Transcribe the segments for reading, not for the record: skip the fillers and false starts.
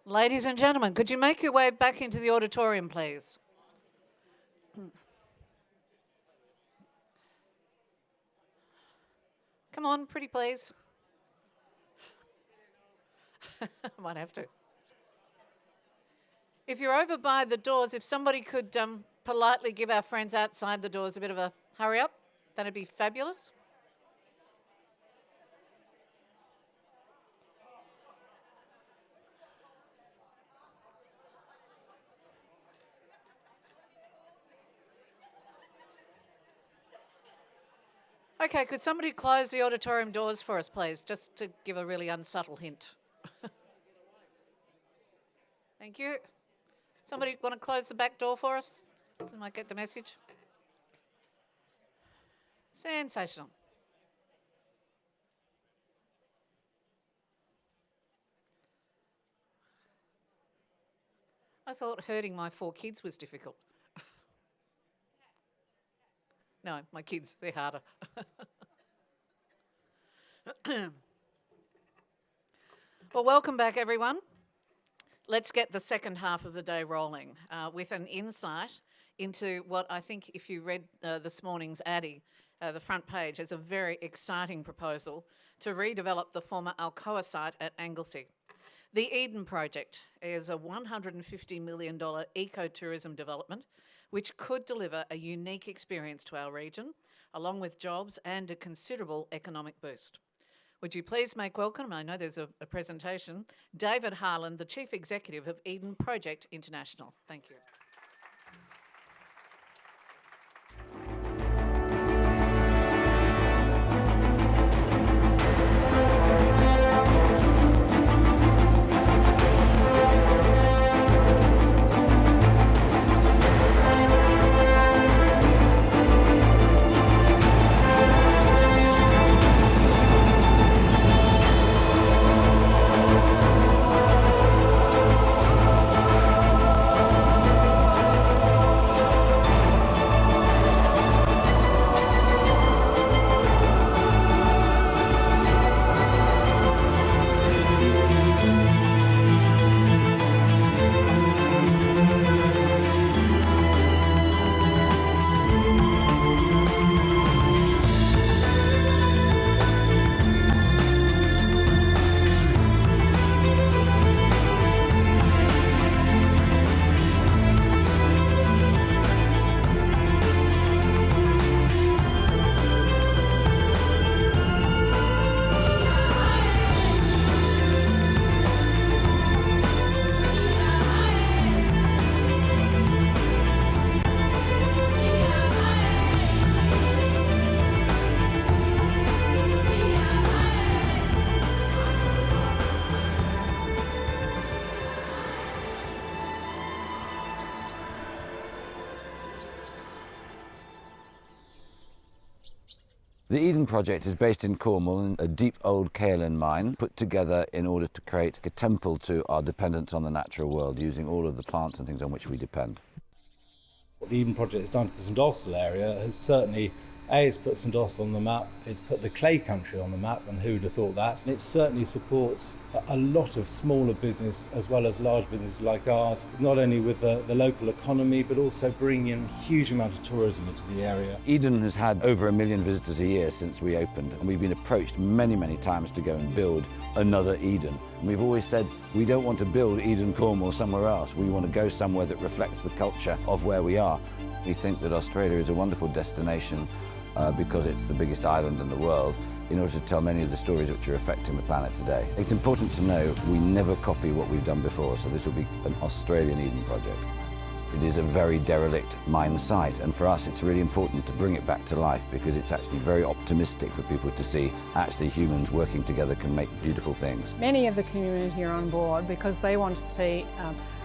Ladies and gentlemen, could you make your way back into the auditorium, please? Come on, pretty please. Might have to. If you're over by the doors, if somebody could politely give our friends outside the doors a bit of a hurry up, that'd be fabulous. Okay, could somebody close the auditorium doors for us, please, just to give a really unsubtle hint. Thank you. Somebody want to close the back door for us? So I might get the message. Sensational. I thought herding my 4 kids was difficult. No, my kids, they're harder. Well, welcome back, everyone. Let's get the second half of the day rolling with an insight into what I think, if you read this morning's Addy, the front page, is a very exciting proposal to redevelop the former Alcoa site at Anglesey. The Eden Project is a $150 million ecotourism development which could deliver a unique experience to our region, along with jobs and a considerable economic boost. Would you please make welcome, I know there's a presentation, David Harland, the Chief Executive of Eden Project International. Thank you. The Eden Project is based in Cornwall in a deep old kaolin mine put together in order to create a temple to our dependence on the natural world using all of the plants and things on which we depend. What the Eden Project has done to the St Austell area has certainly, it's put St Austell on the map, it's put the clay country on the map, and who would have thought that? It certainly supports a lot of smaller business as well as large businesses like ours, not only with the local economy but also bringing in a huge amount of tourism into the area. Eden has had over 1 million visitors a year since we opened, and we've been approached many, many times to go and build another Eden. And we've always said we don't want to build Eden Cornwall somewhere else. We want to go somewhere that reflects the culture of where we are. We think that Australia is a wonderful destination because it's the biggest island in the world, in order to tell many of the stories which are affecting the planet today. It's important to know we never copy what we've done before, so this will be an Australian Eden project. It is a very derelict mine site, and for us it's really important to bring it back to life because it's actually very optimistic for people to see actually humans working together can make beautiful things. Many of the community are on board because they want to see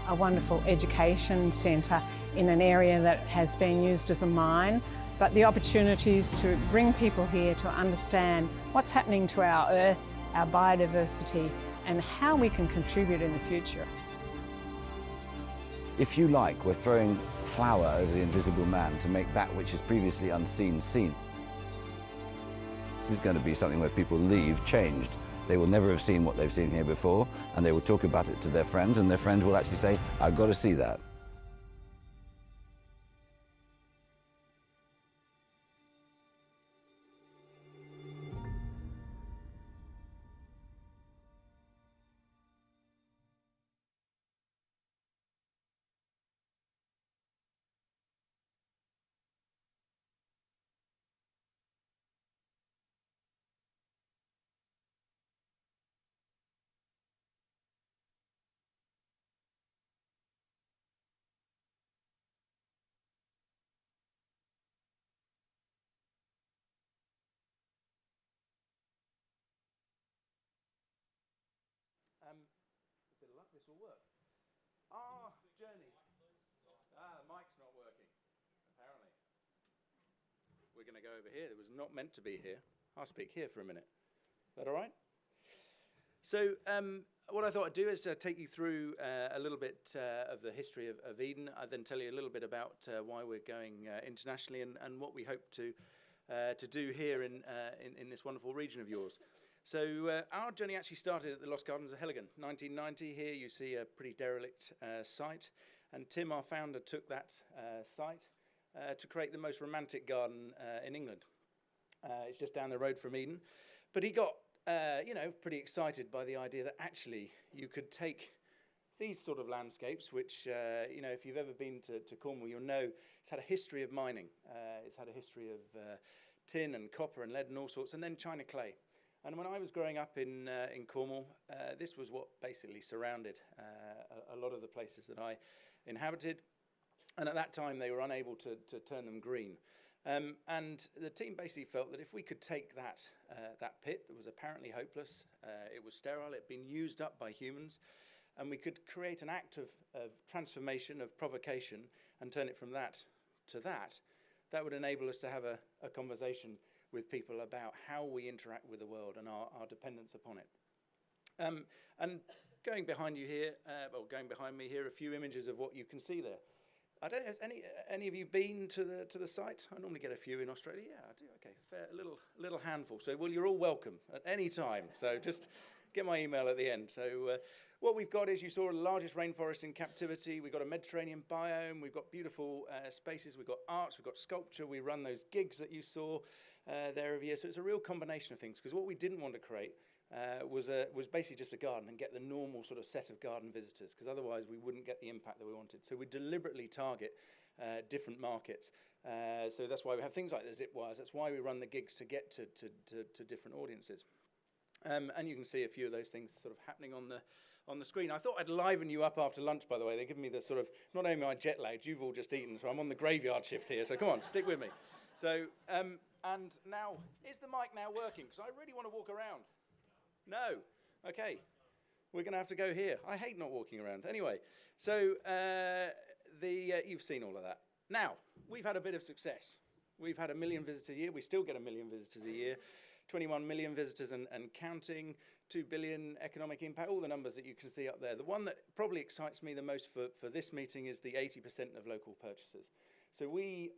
a wonderful education centre in an area that has been used as a mine, but the opportunities to bring people here to understand what's happening to our earth, our biodiversity, and how we can contribute in the future. If you like, we're throwing flour over the invisible man to make that which is previously unseen seen. This is going to be something where people leave changed, They will never have seen what they've seen here before, and they will talk about it to their friends, and their friends will actually say, I've got to see that. A bit of luck, this will work. Our journey. The mic's not working, apparently. We're going to go over here. It was not meant to be here. I'll speak here for a minute. Is that all right? So what I thought I'd do is take you through a little bit of the history of Eden. I'd then tell you a little bit about why we're going internationally and what we hope to do here in this wonderful region of yours. So our journey actually started at the Lost Gardens of Heligan, 1990. Here you see a pretty derelict site, and Tim, our founder, took that site to create the most romantic garden in England. It's just down the road from Eden, but he got pretty excited by the idea that actually you could take these sort of landscapes, which if you've ever been to Cornwall, you'll know it's had a history of mining. It's had a history of tin and copper and lead and all sorts, and then china clay. And when I was growing up in Cornwall, this was what basically surrounded a lot of the places that I inhabited. And at that time, they were unable to turn them green. And the team basically felt that if we could take that pit that was apparently hopeless, it was sterile, it had been used up by humans, and we could create an act of transformation, of provocation, and turn it from that to that would enable us to have a conversation with people about how we interact with the world and our dependence upon it. And going behind you here, going behind me here, a few images of what you can see there. I don't know, has any of you been to the site? I normally get a few in Australia. Yeah, I do. Okay, fair, a little handful. So, well, you're all welcome at any time. So just get my email at the end. So what we've got is, you saw the largest rainforest in captivity. We've got a Mediterranean biome. We've got beautiful spaces. We've got arts. We've got sculpture. We run those gigs that you saw there every year. So it's a real combination of things, because what we didn't want to create was basically just a garden and get the normal sort of set of garden visitors, because otherwise we wouldn't get the impact that we wanted. So we deliberately target different markets. So that's why we have things like the zip wires. That's why we run the gigs, to get to different audiences. And you can see a few of those things sort of happening on the screen. I thought I'd liven you up after lunch, by the way. They're giving me the sort of, not only am I jet lagged, you've all just eaten, so I'm on the graveyard shift here. So come on, stick with me. So, and now, is the mic now working? Because I really want to walk around. No. Okay. We're going to have to go here. I hate not walking around. Anyway, so you've seen all of that. Now, we've had a bit of success. We've had 1 million visitors a year. We still get 1 million visitors a year. 21 million visitors and counting, 2 billion economic impact, all the numbers that you can see up there. The one that probably excites me the most for this meeting is the 80% of local purchasers. So we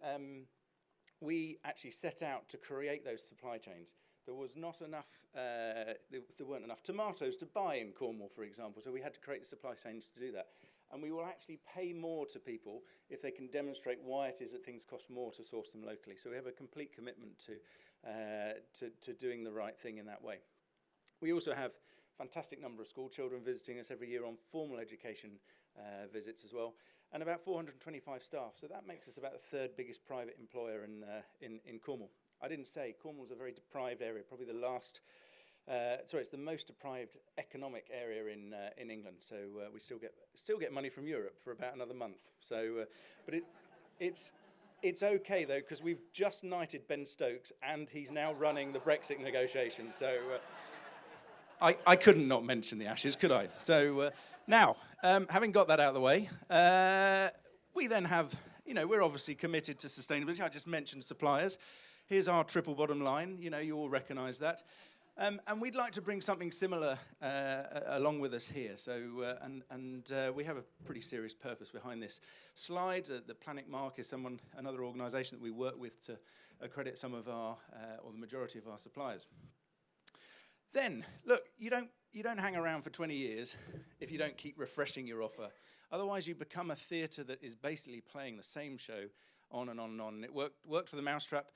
actually set out to create those supply chains. There was not enough, there weren't enough tomatoes to buy in Cornwall, for example, so we had to create the supply chains to do that. And we will actually pay more to people if they can demonstrate why it is that things cost more to source them locally. So we have a complete commitment to doing the right thing in that way. We also have a fantastic number of school children visiting us every year on formal education visits as well, and about 425 staff. So that makes us about the third biggest private employer in Cornwall. I didn't say, Cornwall's a very deprived area, probably the last, it's the most deprived economic area in England. So we still get money from Europe for about another month. So, but it's okay though, because we've just knighted Ben Stokes, and he's now running the Brexit negotiations. So I couldn't not mention the Ashes, could I? So now, having got that out of the way, we then have, we're obviously committed to sustainability. I just mentioned suppliers. Here's our triple bottom line. You all recognise that. And we'd like to bring something similar along with us here. So, we have a pretty serious purpose behind this slide. The Planet Mark is another organisation that we work with to accredit some of our, or the majority of our suppliers. Then, look, you don't hang around for 20 years if you don't keep refreshing your offer. Otherwise, you become a theatre that is basically playing the same show on and on and on. It worked for the Mousetrap,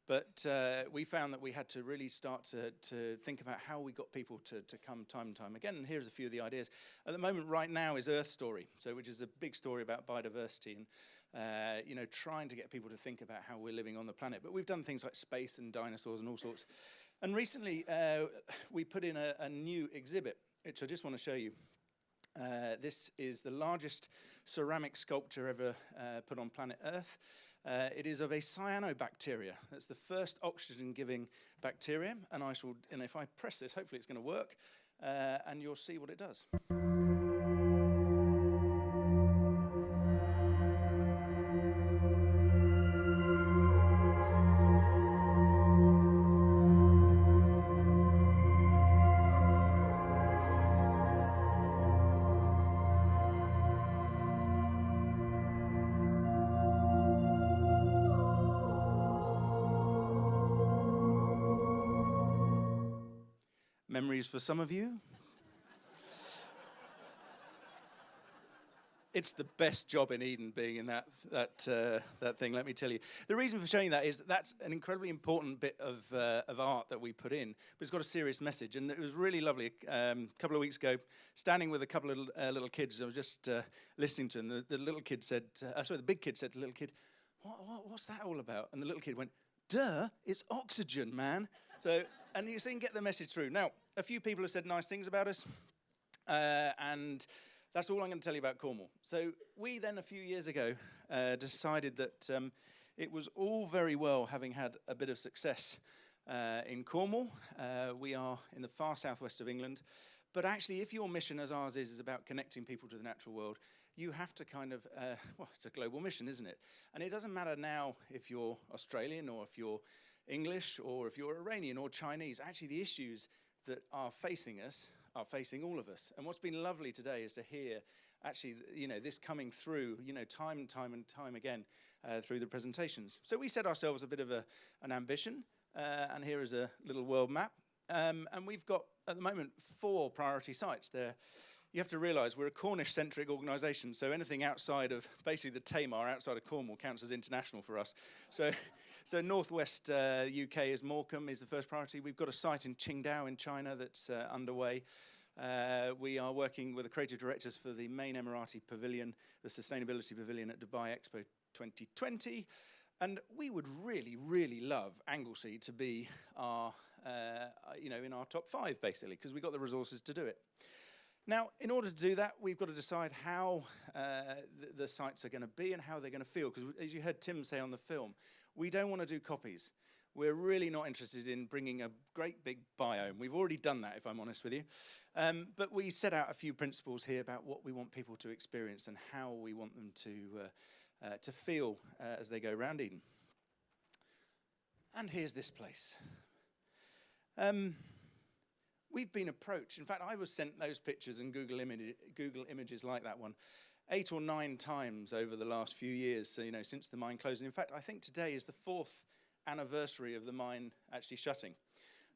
but we found that we had to really start to think about how we got people to come time and time again. And here's a few of the ideas. At the moment, right now, is Earth Story, which is a big story about biodiversity and trying to get people to think about how we're living on the planet. But we've done things like space and dinosaurs and all sorts. And recently, we put in a new exhibit, which I just want to show you. This is the largest ceramic sculpture ever put on planet Earth. It is of a cyanobacteria. That's the first oxygen-giving bacterium. And if I press this, hopefully it's going to work, and you'll see what it does. Memories for some of you? It's the best job in Eden being in that thing, let me tell you. The reason for showing that is that's an incredibly important bit of art that we put in, but it's got a serious message. And it was really lovely. A couple of weeks ago, standing with a couple of little kids, I was just listening to them. The little kid said, the big kid said to the little kid, what's that all about? And the little kid went, duh, it's oxygen, man. And you can get the message through. Now, a few people have said nice things about us, and that's all I'm going to tell you about Cornwall. So we then, a few years ago, decided that it was all very well having had a bit of success in Cornwall. We are in the far southwest of England. But actually, if your mission, as ours is about connecting people to the natural world, you have to kind of, it's a global mission, isn't it? And it doesn't matter now if you're Australian or if you're English or if you're Iranian or Chinese. Actually, the issues that are facing us are facing all of us. And what's been lovely today is to hear actually, this coming through, time and time again through the presentations. So we set ourselves a bit of an ambition, and here is a little world map. And we've got, at the moment, 4 priority sites there. You have to realise we're a Cornish-centric organisation, so anything outside of, basically the Tamar, outside of Cornwall, counts as international for us. So northwest UK is Morecambe is the first priority. We've got a site in Qingdao in China that's underway. We are working with the creative directors for the main Emirati pavilion, the sustainability pavilion at Dubai Expo 2020. And we would really, really love Anglesey to be our, in our top 5, basically, because we've got the resources to do it. Now, in order to do that, we've got to decide how the sites are going to be and how they're going to feel. Because as you heard Tim say on the film, we don't want to do copies. We're really not interested in bringing a great big biome. We've already done that, if I'm honest with you. But we set out a few principles here about what we want people to experience and how we want them to feel as they go around Eden. And here's this place. We've been approached. In fact, I was sent those pictures and Google images like that one 8 or 9 times over the last few years, so, since the mine closed. And in fact, I think today is the 4th anniversary of the mine actually shutting.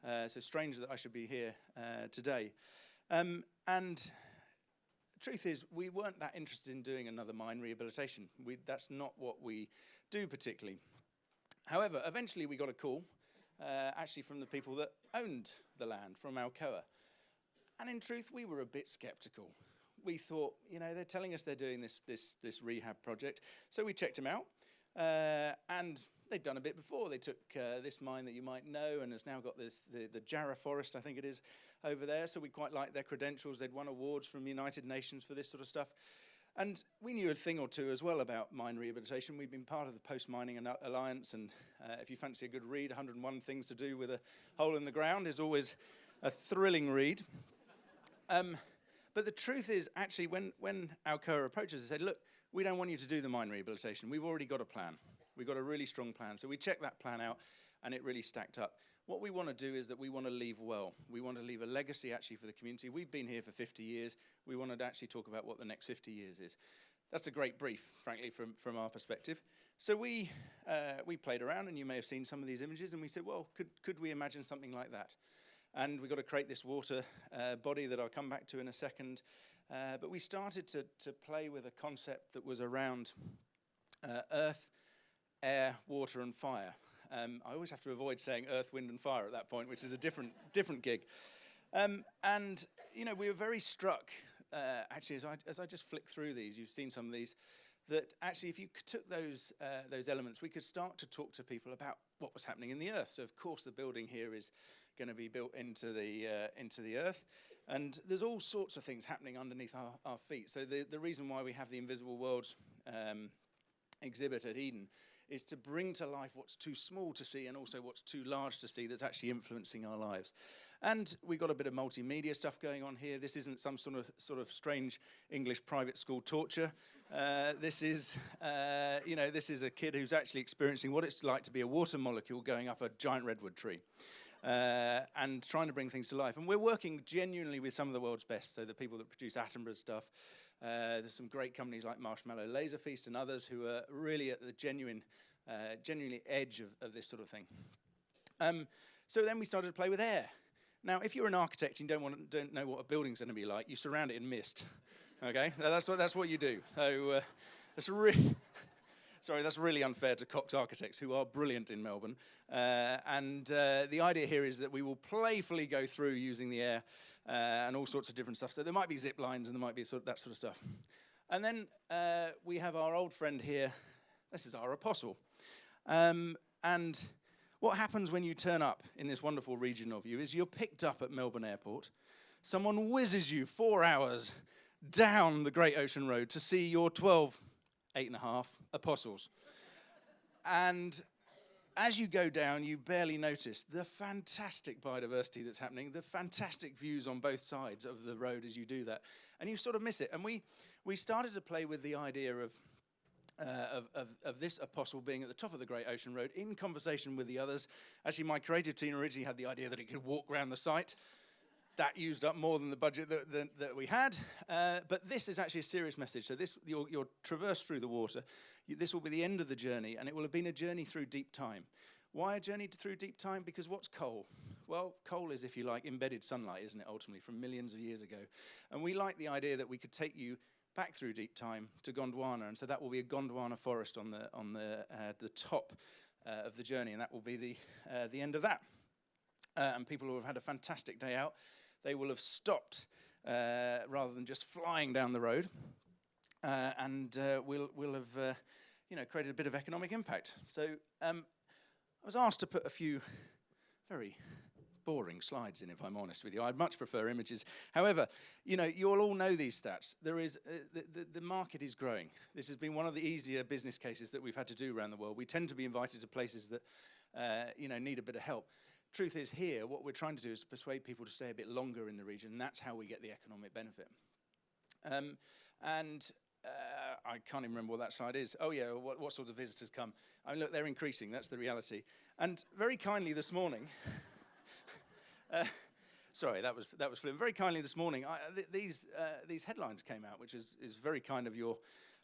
So strange that I should be here today. And the truth is, we weren't that interested in doing another mine rehabilitation. That's not what we do particularly. However, eventually we got a call, actually from the people that owned the land, from Alcoa. And in truth, we were a bit sceptical. We thought, they're telling us they're doing this rehab project. So we checked them out, and they'd done a bit before. They took this mine that you might know and has now got the Jarrah Forest, I think it is, over there. So we quite liked their credentials. They'd won awards from the United Nations for this sort of stuff. And we knew a thing or two as well about mine rehabilitation. We've been part of the Post Mining Alliance, and if you fancy a good read, 101 Things to Do with a Hole in the Ground is always a thrilling read. But the truth is, actually, when Alcoa approached us, they said, look, we don't want you to do the mine rehabilitation. We've already got a plan. We've got a really strong plan. So we checked that plan out, and it really stacked up. What we want to do is that we want to leave well. We want to leave a legacy, actually, for the community. We've been here for 50 years. We wanted to actually talk about what the next 50 years is. That's a great brief, frankly, from our perspective. So we played around, and you may have seen some of these images, and we said, well, could we imagine something like that? and we've got to create this water body that I'll come back to in a second. But we started to play with a concept that was around earth, air, water and fire. I always have to avoid saying earth, wind and fire at that point, which is a different gig. And, you know, we were very struck, actually, as I just flick through these, you've seen some of these, that actually if you took those elements, we could start to talk to people about what was happening in the earth. So, of course, the building here is going to be built into the earth. And there's all sorts of things happening underneath our feet. So the reason why we have the Invisible Worlds exhibit at Eden is to bring to life what's too small to see and also what's too large to see that's actually influencing our lives. And we've got a bit of multimedia stuff going on here. This isn't some sort of strange English private school torture. This is a kid who's actually experiencing what it's like to be a water molecule going up a giant redwood tree. And trying to bring things to life. And we're working genuinely with some of the world's best, so the people that produce Attenborough stuff. There's some great companies like Marshmallow Laser Feast and others who are really at the genuinely edge of this sort of thing. So then we started to play with air. Now, if you're an architect and you don't know what a building's going to be like, you surround it in mist. Okay, that's what you do. So that's really. Sorry, that's really unfair to Cox Architects, who are brilliant in Melbourne. The idea here is that we will playfully go through using the air and all sorts of different stuff. So there might be zip lines and there might be that sort of stuff. And then we have our old friend here. This is our apostle. And what happens when you turn up in this wonderful region of you is you're picked up at Melbourne Airport. Someone whizzes you 4 hours down the Great Ocean Road to see your 8.5 apostles. And as you go down, you barely notice the fantastic biodiversity that's happening, the fantastic views on both sides of the road as you do that. And you sort of miss it. And we started to play with the idea of this apostle being at the top of the Great Ocean Road in conversation with the others. Actually, my creative team originally had the idea that it could walk around the site. That used up more than the budget that we had, but this is actually a serious message. So you'll traverse through the water. This will be the end of the journey, and it will have been a journey through deep time. Why a journey through deep time? Because what's coal? Well, coal is, if you like, embedded sunlight, isn't it, ultimately, from millions of years ago. And we like the idea that we could take you back through deep time to Gondwana, and so that will be a Gondwana forest on the top of the journey, and that will be the end of that. And people who have had a fantastic day out, they will have stopped rather than just flying down the road, and we'll have created a bit of economic impact. So I was asked to put a few very boring slides in, if I'm honest with you. I'd much prefer images. However, you'll all know these stats. There is the market is growing. This has been one of the easier business cases that we've had to do around the world. We tend to be invited to places that need a bit of help. Truth is, here, what we're trying to do is to persuade people to stay a bit longer in the region, and that's how we get the economic benefit. I can't even remember what that slide is. Oh, yeah, what sorts of visitors come? I mean, look, they're increasing. That's the reality. And very kindly this morning, sorry, that was flim. Very kindly this morning, these headlines came out, which is very kind of your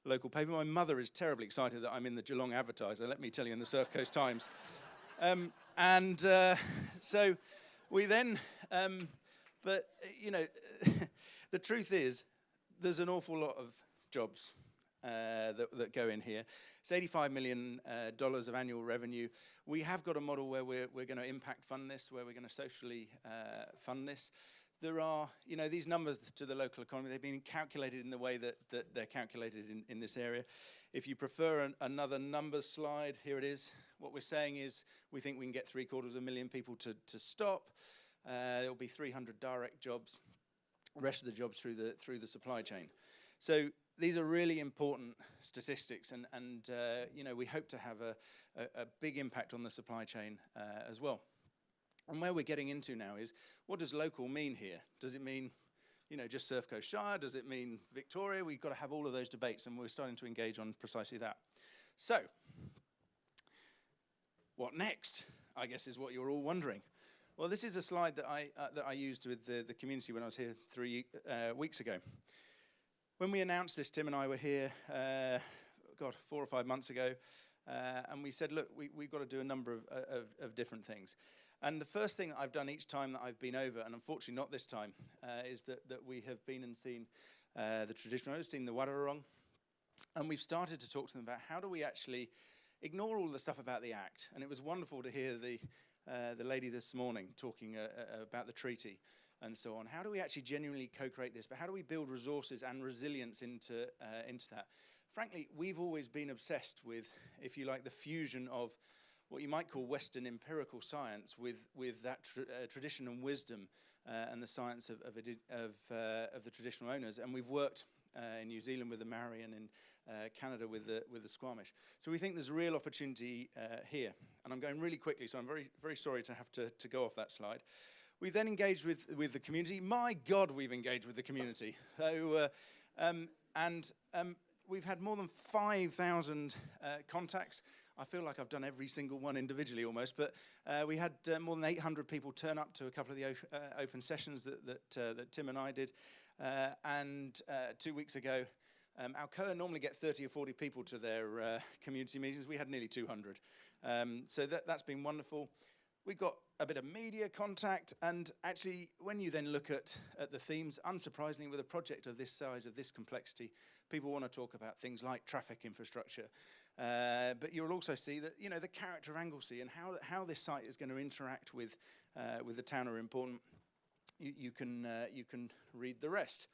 local paper. My mother is terribly excited that I'm in the Geelong Advertiser, let me tell you, in the Surf Coast Times. So we then, the truth is, there's an awful lot of jobs that go in here. It's $85 million of annual revenue. We have got a model where we're going to impact fund this, where we're going to socially fund this. There are, these numbers to the local economy, they've been calculated in the way that they're calculated in this area. If you prefer another numbers slide, here it is. What we're saying is we think we can get 750,000 people to stop. There'll be 300 direct jobs, the rest of the jobs through the supply chain. So these are really important statistics, and we hope to have a big impact on the supply chain as well. And where we're getting into now is, what does local mean here? Does it mean, just Surf Coast Shire? Does it mean Victoria? We've got to have all of those debates, and we're starting to engage on precisely that. So, what next, I guess, is what you're all wondering. Well, this is a slide that I used with the community when I was here 3 weeks ago. When we announced this, Tim and I were here, 4 or 5 months ago, and we said, look, we've got to do a number of different things. And the first thing that I've done each time that I've been over, and unfortunately not this time, is that we have been and seen the traditional owners, seen the Wadawurrung, and we've started to talk to them about how do we actually ignore all the stuff about the Act. And it was wonderful to hear the lady this morning talking about the treaty and so on. How do we actually genuinely co-create this? But how do we build resources and resilience into that? Frankly, we've always been obsessed with, if you like, the fusion of what you might call Western empirical science with that tradition and wisdom and the science of the traditional owners. And we've worked in New Zealand with the Maori and in Canada with the Squamish. So we think there's a real opportunity here. And I'm going really quickly, so I'm very, very sorry to have to go off that slide. We've then engaged with the community. My God, we've engaged with the community. So, we've had more than 5,000 contacts. I feel like I've done every single one individually almost, but we had more than 800 people turn up to a couple of the open sessions that Tim and I did. And 2 weeks ago, Alcoa normally get 30 or 40 people to their community meetings. We had nearly 200. So that's been wonderful. We got a bit of media contact, and actually, when you then look at the themes, unsurprisingly, with a project of this size, of this complexity, people want to talk about things like traffic infrastructure. But you'll also see that, you know, the character of Anglesey and how this site is going to interact with the town are important. You can read the rest.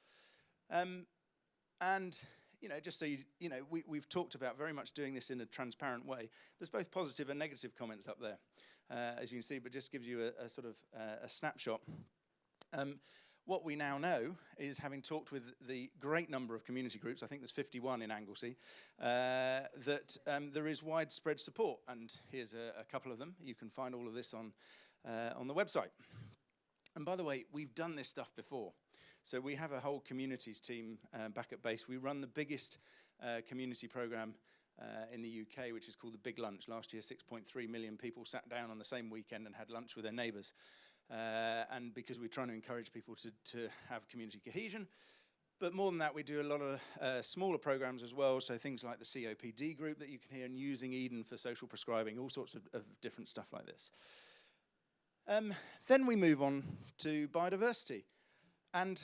And you know, just so you know, we've talked about very much doing this in a transparent way. There's both positive and negative comments up there, as you can see, but just gives you a sort of a snapshot. What we now know is, having talked with the great number of community groups, I think there's 51 in Anglesey, that there is widespread support. And here's a couple of them. You can find all of this on the website. And by the way, we've done this stuff before. So we have a whole communities team back at base. We run the biggest community program in the UK, which is called the Big Lunch. Last year, 6.3 million people sat down on the same weekend and had lunch with their neighbours. And because we're trying to encourage people to have community cohesion. But more than that, we do a lot of smaller programs as well. So things like the COPD group that you can hear, and using Eden for social prescribing, all sorts of different stuff like this. Then we move on to biodiversity. And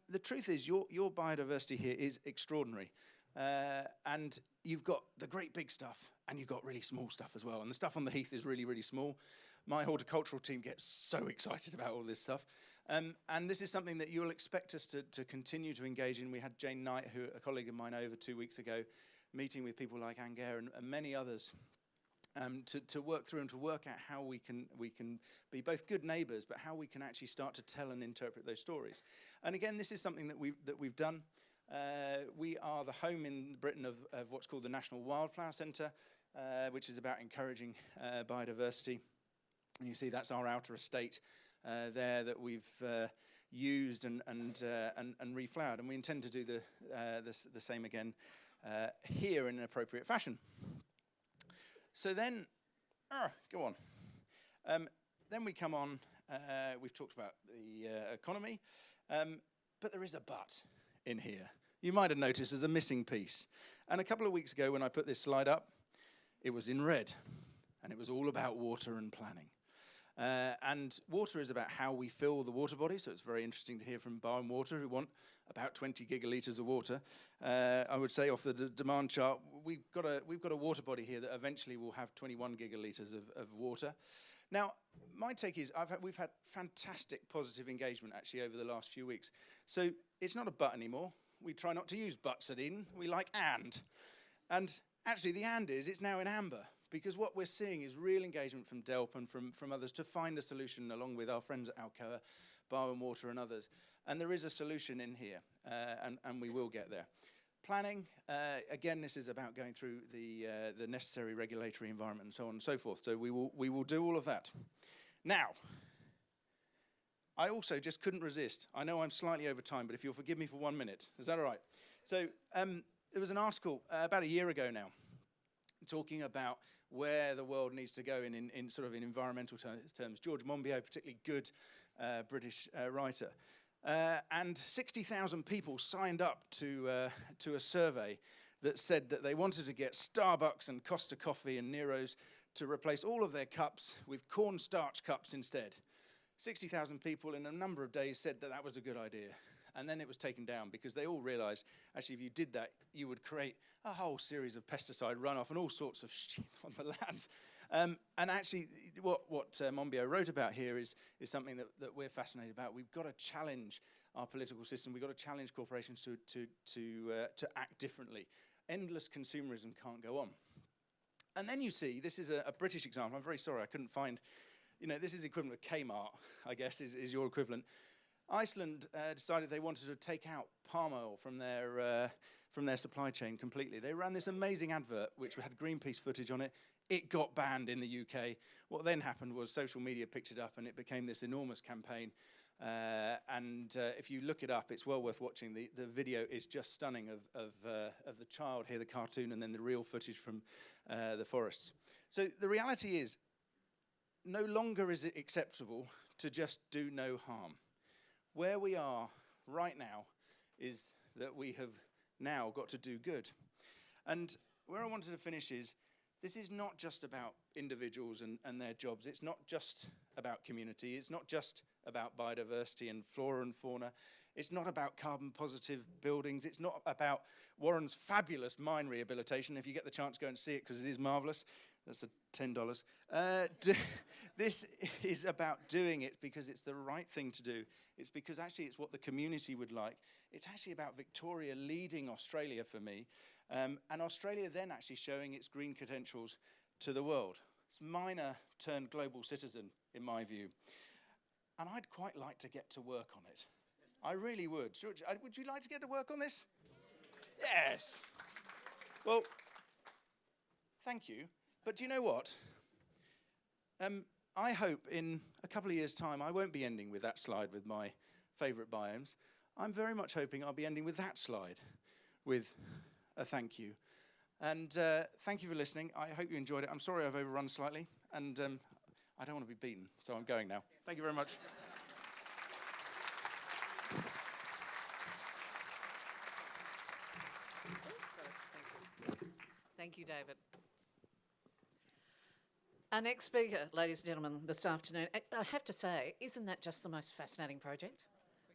the truth is, your biodiversity here is extraordinary. And you've got the great big stuff, and you've got really small stuff as well. And the stuff on the heath is really, really small. My horticultural team gets so excited about all this stuff. And this is something that you'll expect us to continue to engage in. We had Jane Knight, a colleague of mine, over 2 weeks ago, meeting with people like Angare and many others. To work through and to work out how we can be both good neighbours, but how we can actually start to tell and interpret those stories. And again, this is something that we've done. We are the home in Britain of what's called the National Wildflower Centre, which is about encouraging biodiversity. And you see that's our outer estate there that we've used and reflowered, and we intend to do the same again here in an appropriate fashion. So then, go on. Then we come on, we've talked about the economy, but there is a but in here. You might have noticed there's a missing piece. And a couple of weeks ago when I put this slide up, it was in red, and it was all about water and planning. And water is about how we fill the water body, so it's very interesting to hear from Barwon Water, who want about 20 gigalitres of water. I would say off the demand chart, we've got a water body here that eventually will have 21 gigalitres of water. Now, my take is we've had fantastic positive engagement actually over the last few weeks. So it's not a but anymore. We try not to use buts at Eden. We like and. And actually the and is it's now in amber, because what we're seeing is real engagement from DELP and from others to find a solution, along with our friends at Alcoa, Barwon Water and others. And there is a solution in here, and we will get there. Planning, again, this is about going through the necessary regulatory environment and so on and so forth. So we will do all of that. Now, I also just couldn't resist. I know I'm slightly over time, but if you'll forgive me for 1 minute, is that all right? So there was an article about a year ago now talking about where the world needs to go in sort of in environmental terms. George Monbiot, particularly good British writer. And 60,000 people signed up to a survey that said that they wanted to get Starbucks and Costa Coffee and Nero's to replace all of their cups with cornstarch cups instead. 60,000 people in a number of days said that that was a good idea. And then it was taken down because they all realised, actually, if you did that, you would create a whole series of pesticide runoff and all sorts of shit on the land. And actually, what Monbiot wrote about here is something that we're fascinated about. We've got to challenge our political system. We've got to challenge corporations to act differently. Endless consumerism can't go on. And then you see, this is a British example. I'm very sorry, I couldn't find, this is equivalent of Kmart, I guess, is your equivalent. Iceland decided they wanted to take out palm oil from their supply chain completely. They ran this amazing advert which had Greenpeace footage on it. It got banned in the UK. What then happened was social media picked it up and it became this enormous campaign. If you look it up, it's well worth watching. The video is just stunning of the child here, the cartoon, and then the real footage from the forests. So the reality is, no longer is it acceptable to just do no harm. Where we are right now is that we have now got to do good. And where I wanted to finish is, this is not just about individuals and their jobs. It's not just about community. It's not just about biodiversity and flora and fauna. It's not about carbon positive buildings. It's not about Warren's fabulous mine rehabilitation. If you get the chance, go and see it because it is marvellous. That's $10. This is about doing it because it's the right thing to do. It's because actually it's what the community would like. It's actually about Victoria leading Australia for me, and Australia then actually showing its green credentials to the world. It's minor turned global citizen, in my view. And I'd quite like to get to work on it. I really would. Would you like to get to work on this? Yes. Well, thank you. But do you know what? I hope in a couple of years' time, I won't be ending with that slide with my favourite biomes. I'm very much hoping I'll be ending with that slide with a thank you. And thank you for listening. I hope you enjoyed it. I'm sorry I've overrun slightly, and I don't want to be beaten, so I'm going now. Thank you very much. Thank you, David. Our next speaker, ladies and gentlemen, this afternoon, I have to say, isn't that just the most fascinating project?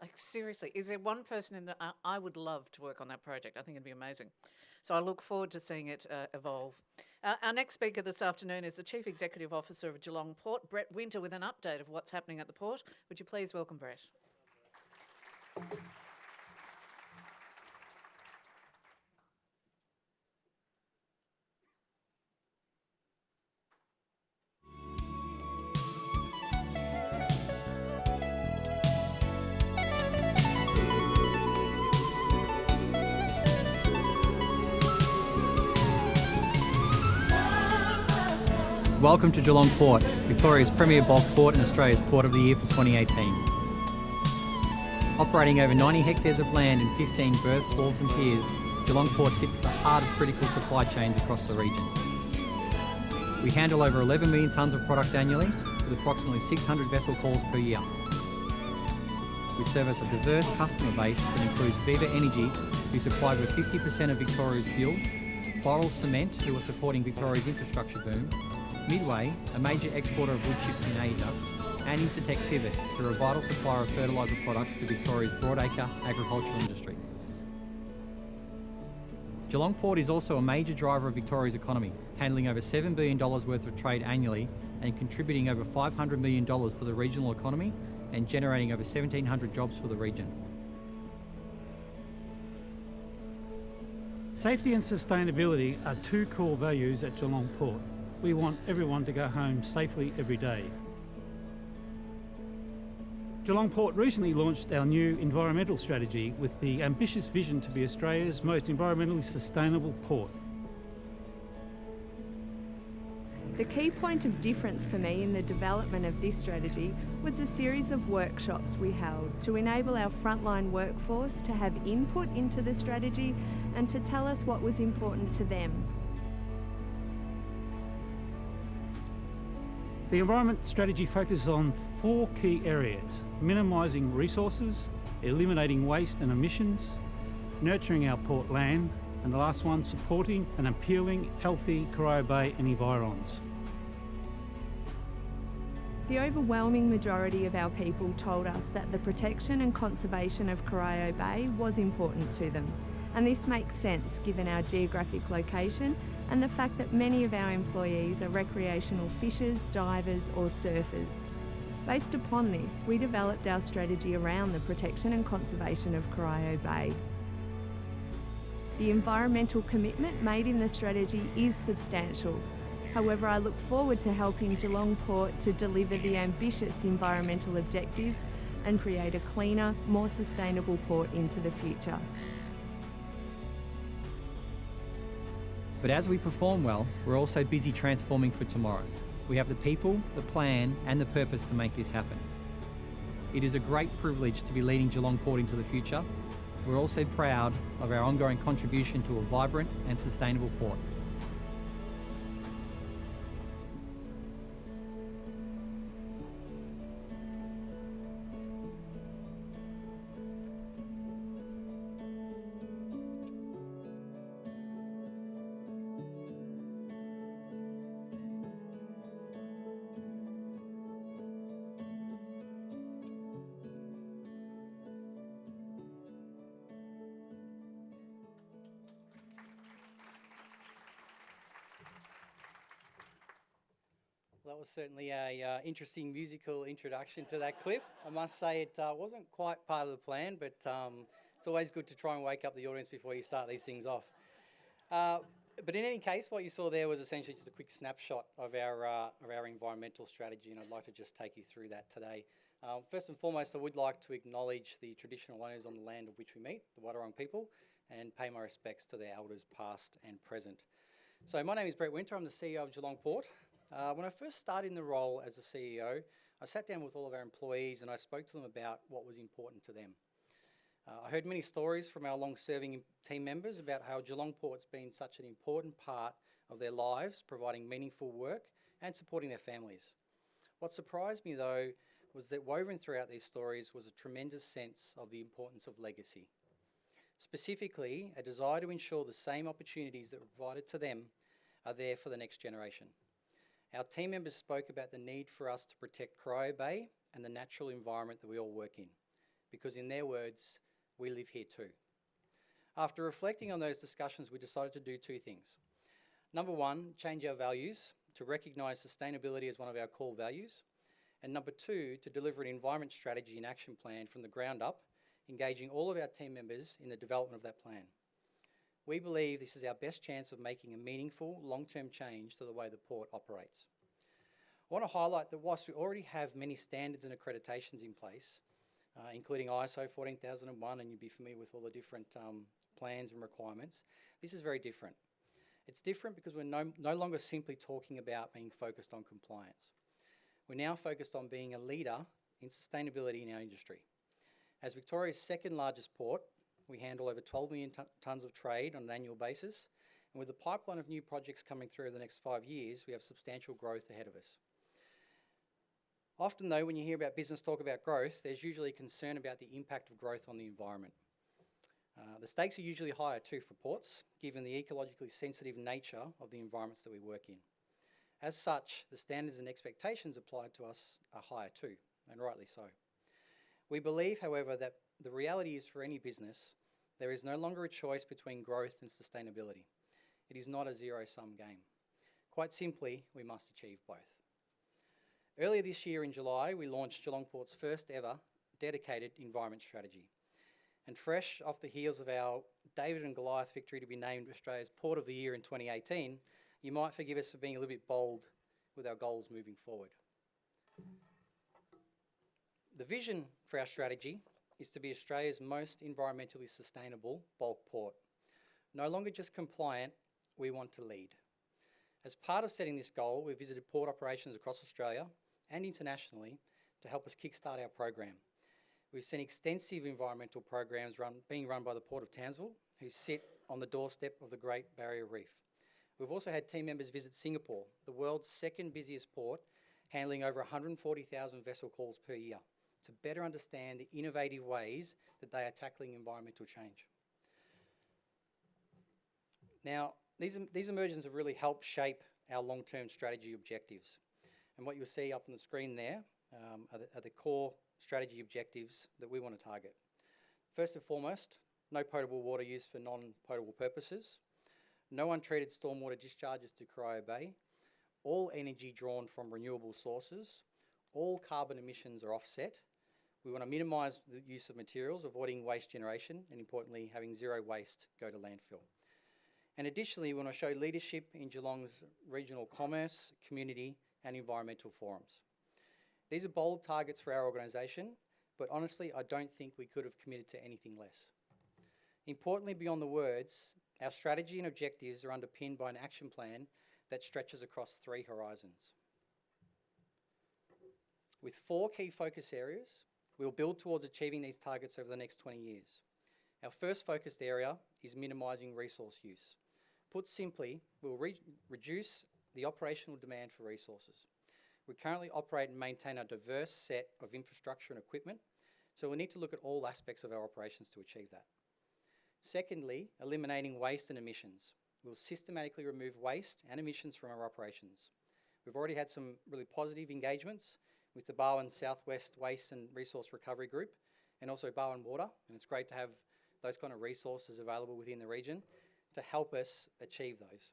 Like, seriously, is there one person in the... I would love to work on that project. I think it'd be amazing. So I look forward to seeing it evolve. Our next speaker this afternoon is the Chief Executive Officer of GeelongPort, Brett Winter, with an update of what's happening at the port. Would you please welcome Brett? Welcome to GeelongPort, Victoria's premier bulk port and Australia's Port of the Year for 2018. Operating over 90 hectares of land and 15 berths, wharves and piers, GeelongPort sits at the heart of critical supply chains across the region. We handle over 11 million tonnes of product annually, with approximately 600 vessel calls per year. We service a diverse customer base that includes Viva Energy, who supply over 50% of Victoria's fuel, Boral Cement, who are supporting Victoria's infrastructure boom, Midway, a major exporter of wood chips in Asia, and Intertech Pivot, who are a vital supplier of fertiliser products to Victoria's broadacre agricultural industry. GeelongPort is also a major driver of Victoria's economy, handling over $7 billion worth of trade annually and contributing over $500 million to the regional economy and generating over 1,700 jobs for the region. Safety and sustainability are two core values at GeelongPort. We want everyone to go home safely every day. GeelongPort recently launched our new environmental strategy with the ambitious vision to be Australia's most environmentally sustainable port. The key point of difference for me in the development of this strategy was a series of workshops we held to enable our frontline workforce to have input into the strategy and to tell us what was important to them. The environment strategy focuses on 4 key areas: minimising resources, eliminating waste and emissions, nurturing our port land, and the last one, supporting an appealing, healthy Corio Bay and environs. The overwhelming majority of our people told us that the protection and conservation of Corio Bay was important to them, and this makes sense given our geographic location and the fact that many of our employees are recreational fishers, divers or surfers. Based upon this, we developed our strategy around the protection and conservation of Corio Bay. The environmental commitment made in the strategy is substantial. However, I look forward to helping GeelongPort to deliver the ambitious environmental objectives and create a cleaner, more sustainable port into the future. But as we perform well, we're also busy transforming for tomorrow. We have the people, the plan and the purpose to make this happen. It is a great privilege to be leading GeelongPort into the future. We're also proud of our ongoing contribution to a vibrant and sustainable port. That was certainly a interesting musical introduction to that clip. I must say it wasn't quite part of the plan, but it's always good to try and wake up the audience before you start these things off. But in any case, what you saw there was essentially just a quick snapshot of our environmental strategy, and I'd like to just take you through that today. First and foremost, I would like to acknowledge the traditional owners on the land of which we meet, the Wadawurrung people, and pay my respects to their elders past and present. So my name is Brett Winter, I'm the CEO of GeelongPort. When I first started in the role as the CEO, I sat down with all of our employees and I spoke to them about what was important to them. I heard many stories from our long-serving team members about how GeelongPort's been such an important part of their lives, providing meaningful work and supporting their families. What surprised me though was that woven throughout these stories was a tremendous sense of the importance of legacy. Specifically, a desire to ensure the same opportunities that were provided to them are there for the next generation. Our team members spoke about the need for us to protect Corio Bay and the natural environment that we all work in, because in their words, we live here too. After reflecting on those discussions, we decided to do two things. Number one, change our values to recognise sustainability as one of our core values. And number two, to deliver an environment strategy and action plan from the ground up, engaging all of our team members in the development of that plan. We believe this is our best chance of making a meaningful, long-term change to the way the port operates. I want to highlight that whilst we already have many standards and accreditations in place, including ISO 14001, and you'd be familiar with all the different plans and requirements, this is very different. It's different because we're no longer simply talking about being focused on compliance. We're now focused on being a leader in sustainability in our industry. As Victoria's second largest port, we handle over 12 million tonnes of trade on an annual basis, and with the pipeline of new projects coming through over the next 5 years, we have substantial growth ahead of us. Often though, when you hear about business talk about growth, there's usually concern about the impact of growth on the environment. The stakes are usually higher too for ports, given the ecologically sensitive nature of the environments that we work in. As such, the standards and expectations applied to us are higher too, and rightly so. We believe, however, that the reality is for any business, there is no longer a choice between growth and sustainability. It is not a zero-sum game. Quite simply, we must achieve both. Earlier this year in July, we launched GeelongPort's first ever dedicated environment strategy. And fresh off the heels of our David and Goliath victory to be named Australia's Port of the Year in 2018, you might forgive us for being a little bit bold with our goals moving forward. The vision for our strategy is to be Australia's most environmentally sustainable bulk port. No longer just compliant, we want to lead. As part of setting this goal, we visited port operations across Australia and internationally to help us kickstart our program. We've seen extensive environmental programs being run by the Port of Townsville, who sit on the doorstep of the Great Barrier Reef. We've also had team members visit Singapore, the world's second busiest port, handling over 140,000 vessel calls per year, to better understand the innovative ways that they are tackling environmental change. Now, these emergencies have really helped shape our long-term strategy objectives. And what you'll see up on the screen there are the core strategy objectives that we want to target. First and foremost, no potable water use for non-potable purposes, no untreated stormwater discharges to Corio Bay, all energy drawn from renewable sources, all carbon emissions are offset. We want to minimise the use of materials, avoiding waste generation, and importantly, having zero waste go to landfill. And additionally, we want to show leadership in Geelong's regional commerce, community and environmental forums. These are bold targets for our organisation, but honestly, I don't think we could have committed to anything less. Importantly, beyond the words, our strategy and objectives are underpinned by an action plan that stretches across 3 horizons. With 4 key focus areas, we'll build towards achieving these targets over the next 20 years. Our first focused area is minimising resource use. Put simply, we'll reduce the operational demand for resources. We currently operate and maintain a diverse set of infrastructure and equipment, so we need to look at all aspects of our operations to achieve that. Secondly, eliminating waste and emissions. We'll systematically remove waste and emissions from our operations. We've already had some really positive engagements with the Barwon Southwest Waste and Resource Recovery Group and also Barwon Water, and it's great to have those kind of resources available within the region to help us achieve those.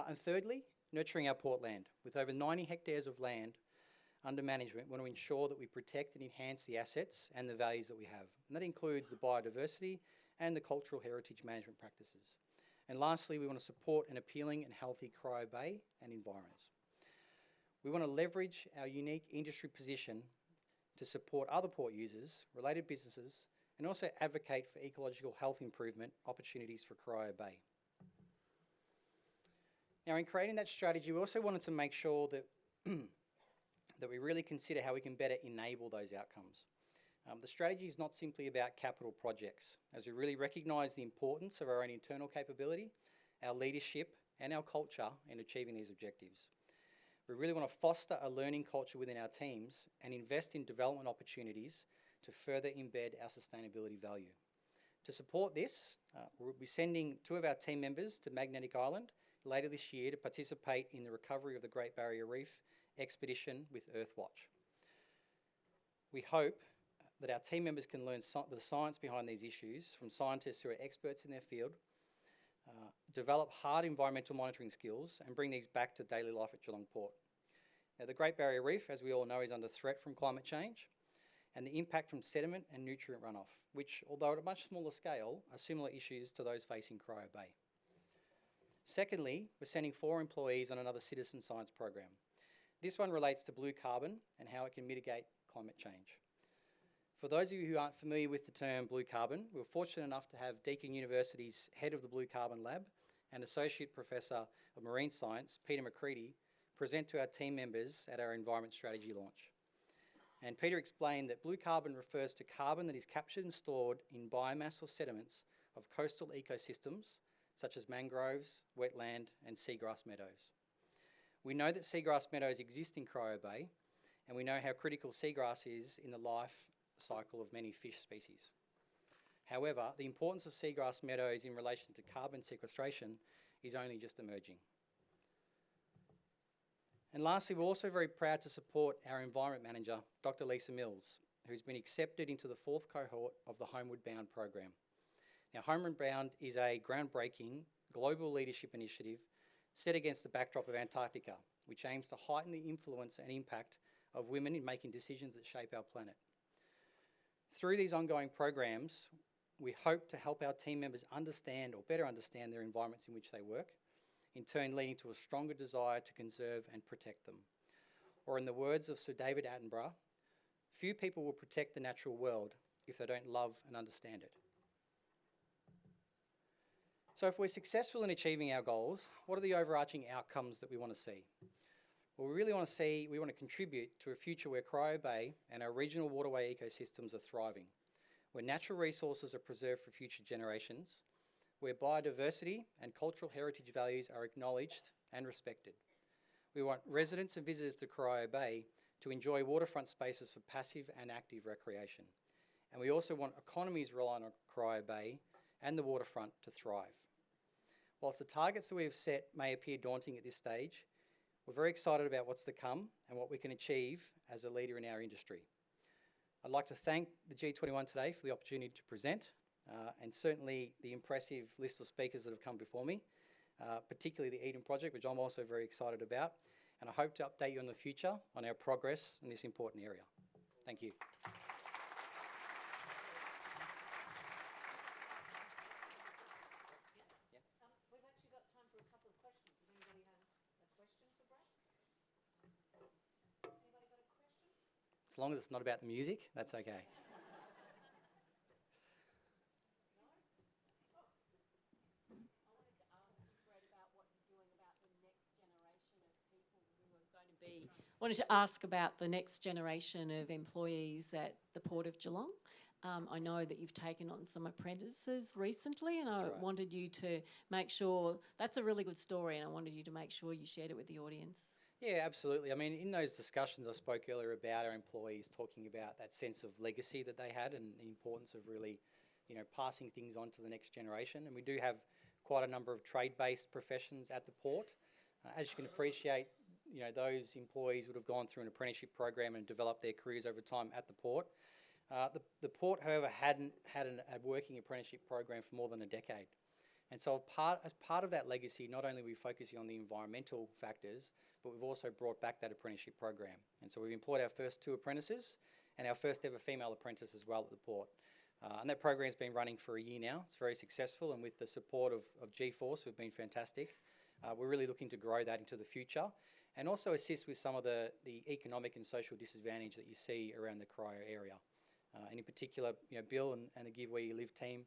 And thirdly, nurturing our port land. With over 90 hectares of land under management, we want to ensure that we protect and enhance the assets and the values that we have. And that includes the biodiversity and the cultural heritage management practices. And lastly, we want to support an appealing and healthy Corio Bay and environs. We want to leverage our unique industry position to support other port users, related businesses, and also advocate for ecological health improvement opportunities for Corio Bay. Now, in creating that strategy, we also wanted to make sure that, that we really consider how we can better enable those outcomes. The strategy is not simply about capital projects, as we really recognise the importance of our own internal capability, our leadership, and our culture in achieving these objectives. We really want to foster a learning culture within our teams and invest in development opportunities to further embed our sustainability value. To support this, we'll be sending 2 of our team members to Magnetic Island later this year to participate in the recovery of the Great Barrier Reef expedition with Earthwatch. We hope that our team members can learn the science behind these issues from scientists who are experts in their field, develop hard environmental monitoring skills and bring these back to daily life at GeelongPort. Now, the Great Barrier Reef, as we all know, is under threat from climate change and the impact from sediment and nutrient runoff, which, although at a much smaller scale, are similar issues to those facing Corio Bay. Secondly, we're sending 4 employees on another citizen science program. This one relates to blue carbon and how it can mitigate climate change. For those of you who aren't familiar with the term blue carbon, we were fortunate enough to have Deakin University's head of the Blue Carbon Lab and Associate Professor of Marine Science, Peter McCready, present to our team members at our Environment Strategy launch. And Peter explained that blue carbon refers to carbon that is captured and stored in biomass or sediments of coastal ecosystems such as mangroves, wetland and seagrass meadows. We know that seagrass meadows exist in Corio Bay, and we know how critical seagrass is in the life cycle of many fish species. However, the importance of seagrass meadows in relation to carbon sequestration is only just emerging. And lastly, we're also very proud to support our Environment Manager, Dr. Elissa Mills, who's been accepted into the 4th cohort of the Homeward Bound program. Now, Homeward Bound is a groundbreaking global leadership initiative set against the backdrop of Antarctica, which aims to heighten the influence and impact of women in making decisions that shape our planet. Through these ongoing programs, we hope to help our team members understand or better understand their environments in which they work, in turn leading to a stronger desire to conserve and protect them. Or in the words of Sir David Attenborough, few people will protect the natural world if they don't love and understand it. So if we're successful in achieving our goals, what are the overarching outcomes that we want to see? Well, we really want to contribute to a future where Corio Bay and our regional waterway ecosystems are thriving, where natural resources are preserved for future generations, where biodiversity and cultural heritage values are acknowledged and respected. We want residents and visitors to Corio Bay to enjoy waterfront spaces for passive and active recreation. And we also want economies relying on Corio Bay and the waterfront to thrive. Whilst the targets that we have set may appear daunting at this stage, We're very excited about what's to come and what we can achieve as a leader in our industry. I'd like to thank the G21 today for the opportunity to present, and certainly the impressive list of speakers that have come before me, particularly the Eden project, which I'm also very excited about, and I hope to update you in the future on our progress in this important area. Thank you. We've actually got time for a couple of questions. If anybody has a question for Brad? Anybody got a question? As long as it's not about the music, that's okay. Wanted to ask about the next generation of employees at the Port of Geelong. I know that you've taken on some apprentices recently, and I wanted you to make sure, that's a really good story, and I wanted you to make sure you shared it with the audience. Yeah, absolutely. I mean, in those discussions I spoke earlier about our employees talking about that sense of legacy that they had and the importance of really, you know, passing things on to the next generation. And we do have quite a number of trade-based professions at the port. As you can appreciate, you know, those employees would have gone through an apprenticeship program and developed their careers over time at the port. The port, however, hadn't had a working apprenticeship program for more than a decade. And so as part of that legacy, not only are we focusing on the environmental factors, but we've also brought back that apprenticeship program. And so we've employed our first 2 apprentices and our first ever female apprentice as well at the port. And that program's been running for a year now. It's very successful, and with the support of G-Force, who've been fantastic, we're really looking to grow that into the future and also assist with some of the economic and social disadvantage that you see around the Corio area. And in particular, you know, Bill and the Give Where You Live team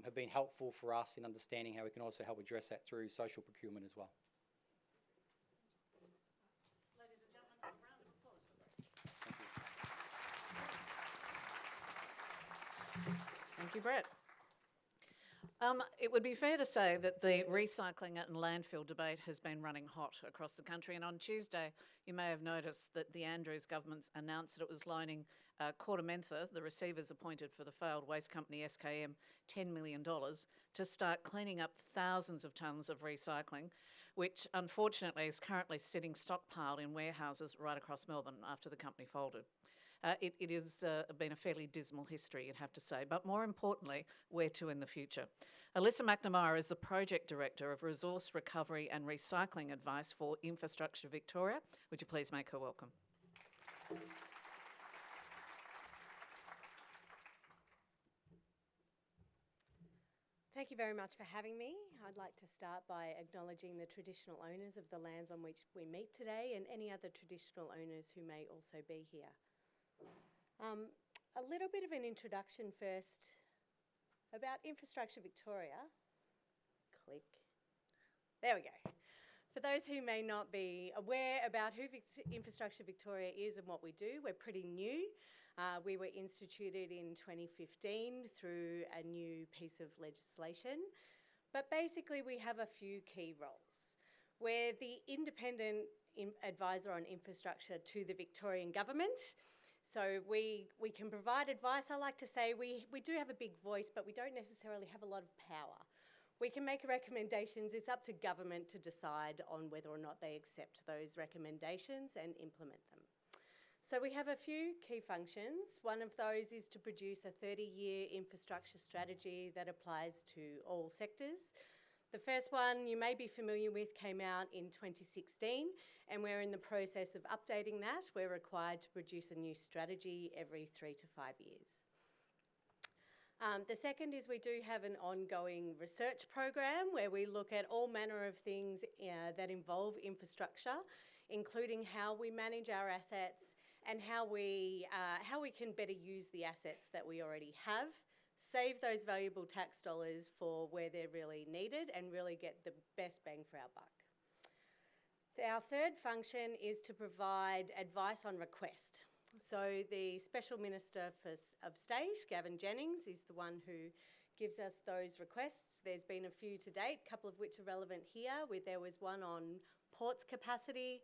have been helpful for us in understanding how we can also help address that through social procurement as well. Ladies and gentlemen, a round of applause for Brett. Thank you, Brett. It would be fair to say that the recycling and landfill debate has been running hot across the country, and on Tuesday you may have noticed that the Andrews government announced that it was loaning Cortamentha, the receivers appointed for the failed waste company SKM, $10 million to start cleaning up thousands of tonnes of recycling, which unfortunately is currently sitting stockpiled in warehouses right across Melbourne after the company folded. It has been a fairly dismal history, you'd have to say, but more importantly, where to in the future. Elissa McNamara is the Project Director of Resource Recovery and Recycling Advice for Infrastructure Victoria. Would you please make her welcome? Thank you very much for having me. I'd like to start by acknowledging the traditional owners of the lands on which we meet today and any other traditional owners who may also be here. A little bit of an introduction first about Infrastructure Victoria. Click. There we go. For those who may not be aware about who Infrastructure Victoria is and what we do, we're pretty new. We were instituted in 2015 through a new piece of legislation. But basically we have a few key roles. We're the independent advisor on infrastructure to the Victorian government. So we can provide advice. I like to say we do have a big voice, but we don't necessarily have a lot of power. We can make recommendations. It's up to government to decide on whether or not they accept those recommendations and implement them. So we have a few key functions. One of those is to produce a 30-year infrastructure strategy that applies to all sectors. The first one you may be familiar with came out in 2016, and we're in the process of updating that. We're required to produce a new strategy every 3 to 5 years. The second is we do have an ongoing research program where we look at all manner of things that involve infrastructure, including how we manage our assets and how we can better use the assets that we already have, save those valuable tax dollars for where they're really needed and really get the best bang for our buck. Our third function is to provide advice on request. So the Special Minister of State, Gavin Jennings, is the one who gives us those requests. There's been a few to date, a couple of which are relevant here. There was one on ports capacity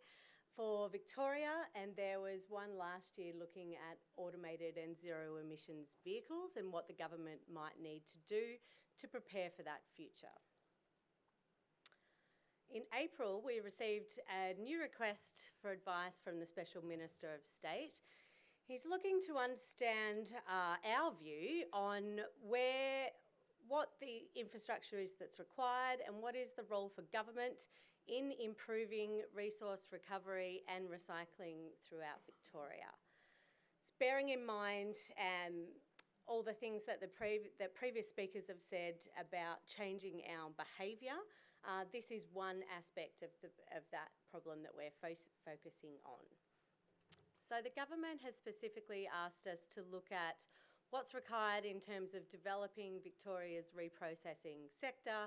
for Victoria, and there was one last year looking at automated and zero emissions vehicles and what the government might need to do to prepare for that future. In April, we received a new request for advice from the Special Minister of State. He's looking to understand our view on what the infrastructure is that's required and what is the role for government in improving resource recovery and recycling throughout Victoria. Bearing in mind all the things that previous speakers have said about changing our behaviour, this is one aspect of that problem that we're focusing on. So the government has specifically asked us to look at what's required in terms of developing Victoria's reprocessing sector.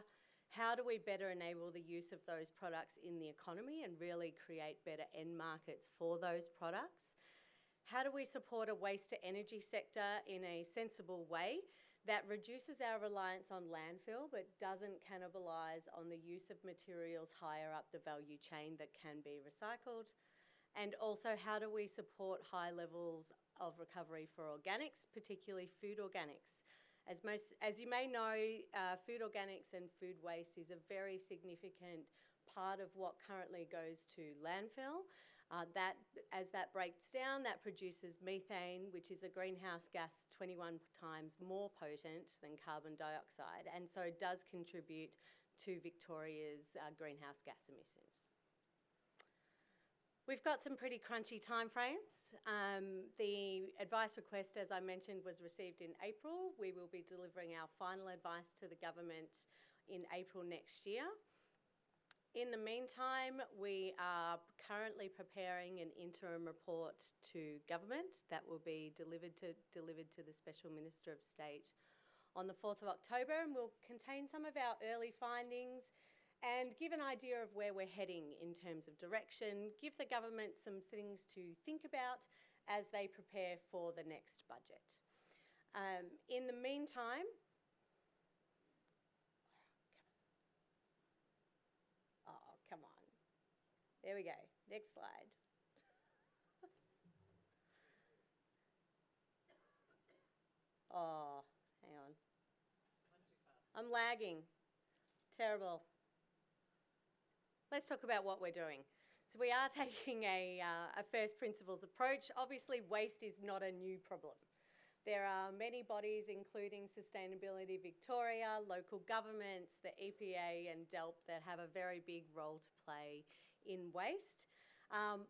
How do we better enable the use of those products in the economy and really create better end markets for those products? How do we support a waste-to-energy sector in a sensible way that reduces our reliance on landfill but doesn't cannibalise on the use of materials higher up the value chain that can be recycled? And also, how do we support high levels of recovery for organics, particularly food organics? As you may know, food organics and food waste is a very significant part of what currently goes to landfill. As that breaks down, that produces methane, which is a greenhouse gas 21 times more potent than carbon dioxide, and so does contribute to Victoria's greenhouse gas emissions. We've got some pretty crunchy timeframes. The advice request, as I mentioned, was received in April. We will be delivering our final advice to the government in April next year. In the meantime, we are currently preparing an interim report to government that will be delivered to the Special Minister of State on the 4th of October, and will contain some of our early findings and give an idea of where we're heading in terms of direction, give the government some things to think about as they prepare for the next budget. In the meantime, come on. There we go. Next slide. Oh, hang on. I'm lagging. Terrible. Let's talk about what we're doing. So we are taking a first principles approach. Obviously, waste is not a new problem. There are many bodies, including Sustainability Victoria, local governments, the EPA and DELP, that have a very big role to play in waste.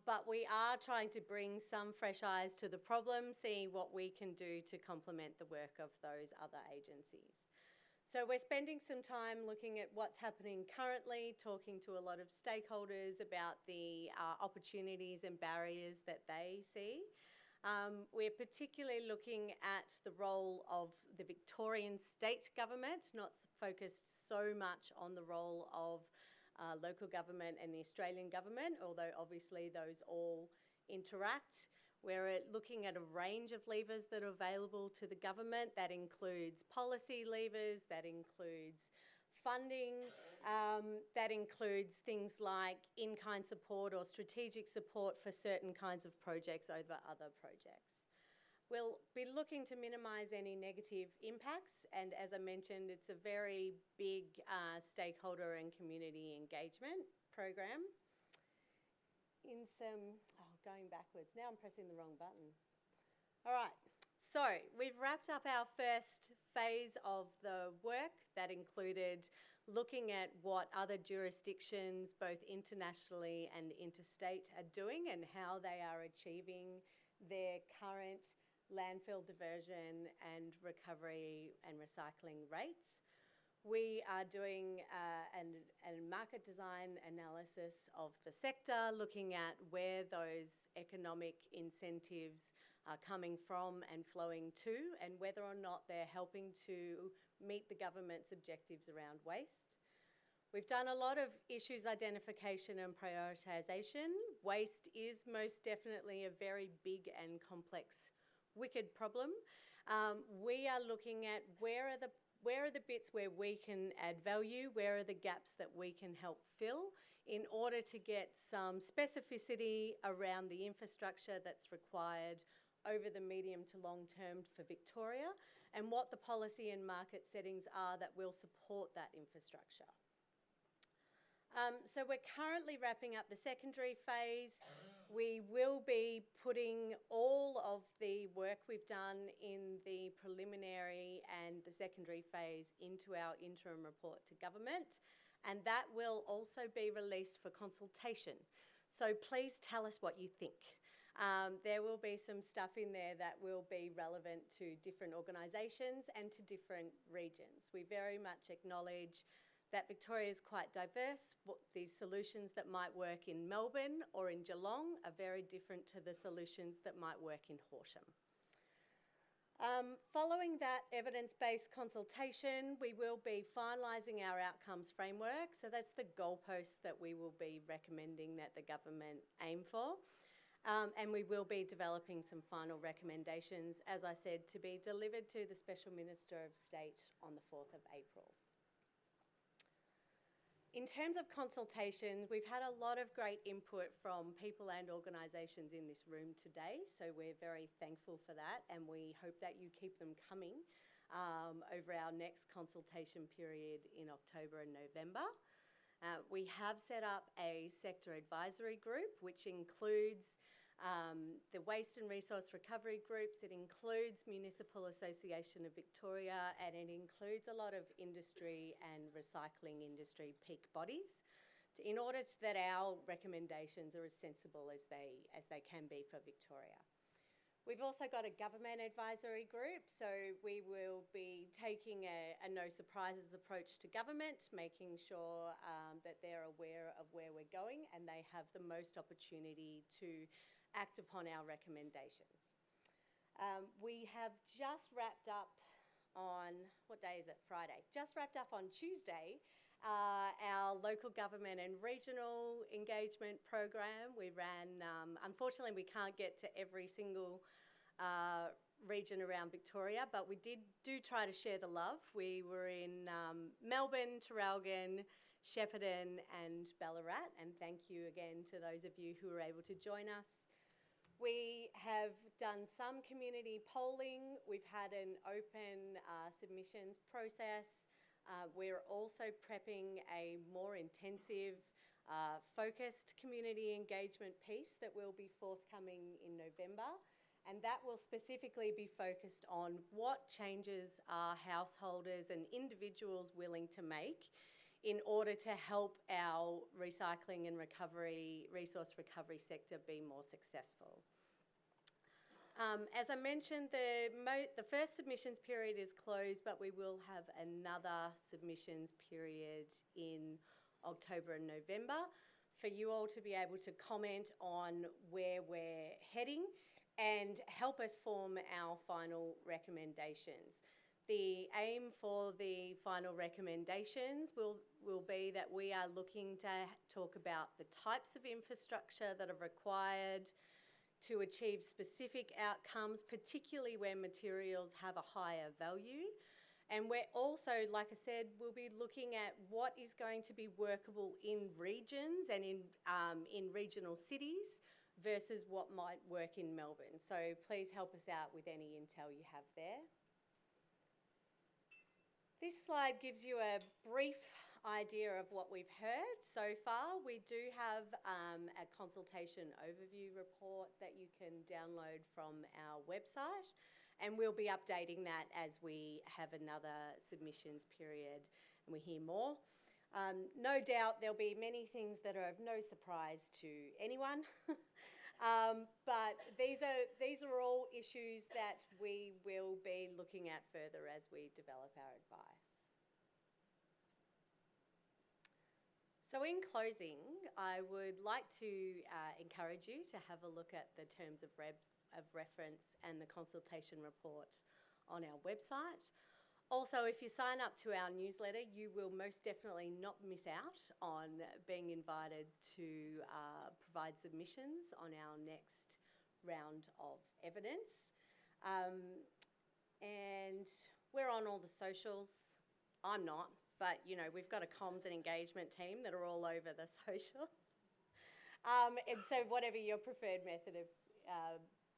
But we are trying to bring some fresh eyes to the problem, see what we can do to complement the work of those other agencies. So we're spending some time looking at what's happening currently, talking to a lot of stakeholders about the opportunities and barriers that they see. We're particularly looking at the role of the Victorian state government, not focused so much on the role of local government and the Australian government, although obviously those all interact. We're looking at a range of levers that are available to the government. That includes policy levers, that includes funding, that includes things like in-kind support or strategic support for certain kinds of projects over other projects. We'll be looking to minimise any negative impacts, and as I mentioned, it's a very big stakeholder and community engagement program. Going backwards. Now I'm pressing the wrong button. All right, so we've wrapped up our first phase of the work that included looking at what other jurisdictions, both internationally and interstate, are doing and how they are achieving their current landfill diversion and recovery and recycling rates. We are doing a market design analysis of the sector, looking at where those economic incentives are coming from and flowing to, and whether or not they're helping to meet the government's objectives around waste. We've done a lot of issues identification and prioritisation. Waste is most definitely a very big and complex, wicked problem. We are looking at where are the bits where we can add value, where are the gaps that we can help fill in order to get some specificity around the infrastructure that's required over the medium to long term for Victoria, and what the policy and market settings are that will support that infrastructure. So we're currently wrapping up the secondary phase. We will be putting all of the work we've done in the preliminary and the secondary phase into our interim report to government, and that will also be released for consultation. So please tell us what you think. There will be some stuff in there that will be relevant to different organisations and to different regions. We very much acknowledge that Victoria is quite diverse. The solutions that might work in Melbourne or in Geelong are very different to the solutions that might work in Horsham. Following that evidence-based consultation, we will be finalising our outcomes framework. So that's the goalposts that we will be recommending that the government aim for. And we will be developing some final recommendations, as I said, to be delivered to the Special Minister of State on the 4th of April. In terms of consultation, we've had a lot of great input from people and organisations in this room today, so we're very thankful for that, and we hope that you keep them coming over our next consultation period in October and November. We have set up a sector advisory group, which includes the Waste and Resource Recovery groups, it includes Municipal Association of Victoria, and it includes a lot of industry and recycling industry peak bodies, in order that our recommendations are as sensible as they can be for Victoria. We've also got a government advisory group, so we will be taking a no surprises approach to government, making sure that they're aware of where we're going and they have the most opportunity to act upon our recommendations. We have just wrapped up on, what day is it? Friday. Just wrapped up on Tuesday our local government and regional engagement program. We ran, unfortunately we can't get to every single region around Victoria, but we do try to share the love. We were in Melbourne, Traralgon, Shepparton and Ballarat, and thank you again to those of you who were able to join us. We have done some community polling. We've had an open submissions process. We're also prepping a more intensive, focused community engagement piece that will be forthcoming in November. And that will specifically be focused on what changes are householders and individuals willing to make in order to help our recycling and resource recovery sector be more successful. As I mentioned, the first submissions period is closed, but we will have another submissions period in October and November for you all to be able to comment on where we're heading and help us form our final recommendations. The aim for the final recommendations will be that we are looking to talk about the types of infrastructure that are required to achieve specific outcomes, particularly where materials have a higher value. And we're also, like I said, we'll be looking at what is going to be workable in regions and in regional cities versus what might work in Melbourne. So please help us out with any intel you have there. This slide gives you a brief idea of what we've heard so far. We do have a consultation overview report that you can download from our website, and we'll be updating that as we have another submissions period and we hear more. No doubt there'll be many things that are of no surprise to anyone, but these are all issues that we will be looking at further as we develop our advice. So in closing, I would like to encourage you to have a look at the terms of reference and the consultation report on our website. Also, if you sign up to our newsletter, you will most definitely not miss out on being invited to provide submissions on our next round of evidence. And we're on all the socials. I'm not, but you know, we've got a comms and engagement team that are all over the socials. And so whatever your preferred method of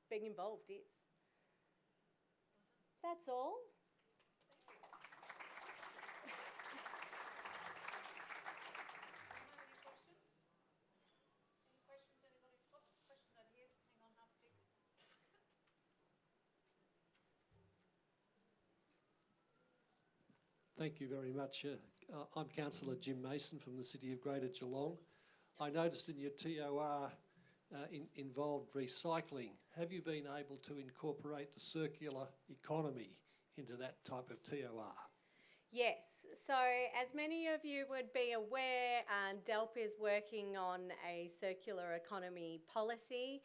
being involved is. That's all. Thank you very much. I'm Councillor Jim Mason from the City of Greater Geelong. I noticed in your TOR involved recycling. Have you been able to incorporate the circular economy into that type of TOR? Yes, so as many of you would be aware, DELP is working on a circular economy policy.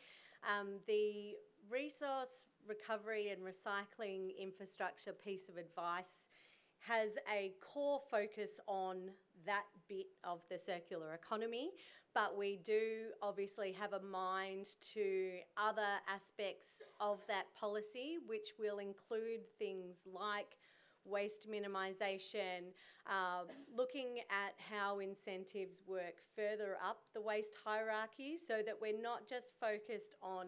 The resource recovery and recycling infrastructure piece of advice has a core focus on that bit of the circular economy, but we do obviously have a mind to other aspects of that policy, which will include things like waste minimisation, looking at how incentives work further up the waste hierarchy so that we're not just focused on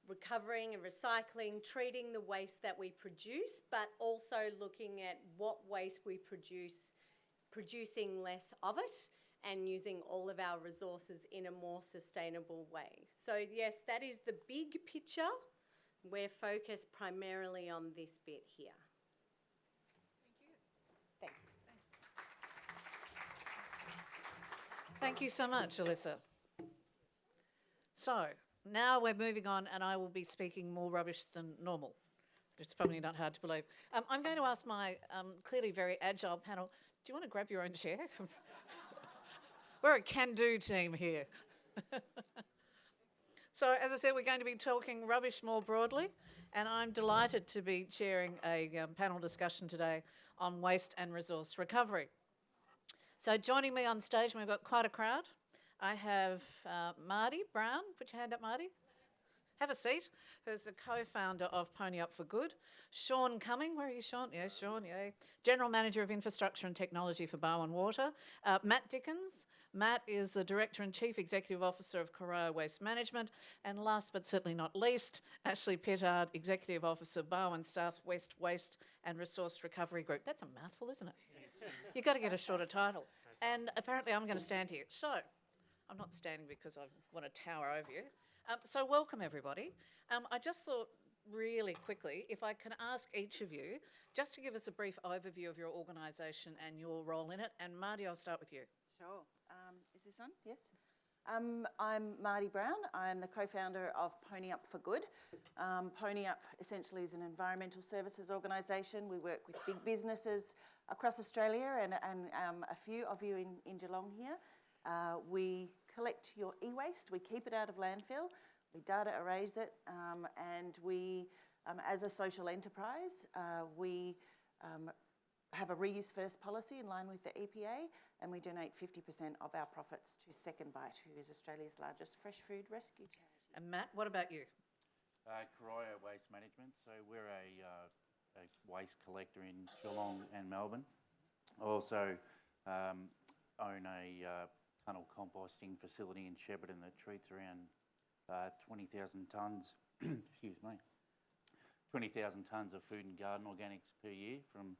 recovering and recycling, treating the waste that we produce, but also looking at what waste we produce, producing less of it and using all of our resources in a more sustainable way. So yes, that is the big picture. We're focused primarily on this bit here. Thank you. Thank you so much, Elissa. So now we're moving on, and I will be speaking more rubbish than normal. It's probably not hard to believe. I'm going to ask my clearly very agile panel, do you want to grab your own chair? We're a can-do team here. So as I said, we're going to be talking rubbish more broadly, and I'm delighted to be chairing a panel discussion today on waste and resource recovery. So joining me on stage, we've got quite a crowd. I have Mardi Brown, put your hand up, Mardi. Have a seat, who's the co-founder of PonyUp for Good. Shaun Cumming, where are you, Shaun? Yeah, Shaun, yeah. General Manager of Infrastructure and Technology for Barwon Water. Matt Dickens. Matt is the Director and Chief Executive Officer of Corio Waste Management. And last but certainly not least, Ashley Pittard, Executive Officer, Barwon South West Waste and Resource Recovery Group. That's a mouthful, isn't it? You've got to get a shorter title. And apparently I'm going to stand here. So I'm not standing because I want to tower over you. So welcome, everybody. I just thought really quickly, if I can ask each of you just to give us a brief overview of your organisation and your role in it. And Mardi, I'll start with you. Sure. Is this on? Yes. I'm Mardi Brown. I'm the co-founder of PonyUp for Good. PonyUp essentially is an environmental services organisation. We work with big businesses across Australia and a few of you in Geelong here. We collect your e-waste, we keep it out of landfill, we data erase it, and we, as a social enterprise, we have a reuse first policy in line with the EPA, and we donate 50% of our profits to Second Bite, who is Australia's largest fresh food rescue charity. And Matt, what about you? Corio Waste Management. So we're a waste collector in Geelong and Melbourne. Also own a tunnel composting facility in Shepparton that treats around 20,000 tonnes, excuse me, 20,000 tonnes of food and garden organics per year from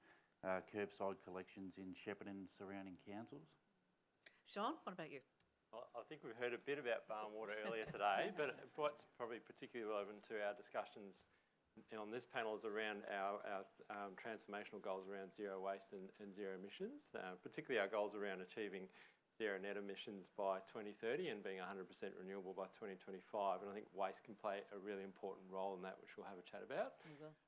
curbside collections in Shepparton and surrounding councils. Shaun, what about you? I think we've heard a bit about Barwon Water earlier today, but what's probably particularly relevant to our discussions on this panel is around our transformational goals around zero waste and zero emissions, particularly our goals around achieving zero net emissions by 2030 and being 100% renewable by 2025. And I think waste can play a really important role in that, which we'll have a chat about.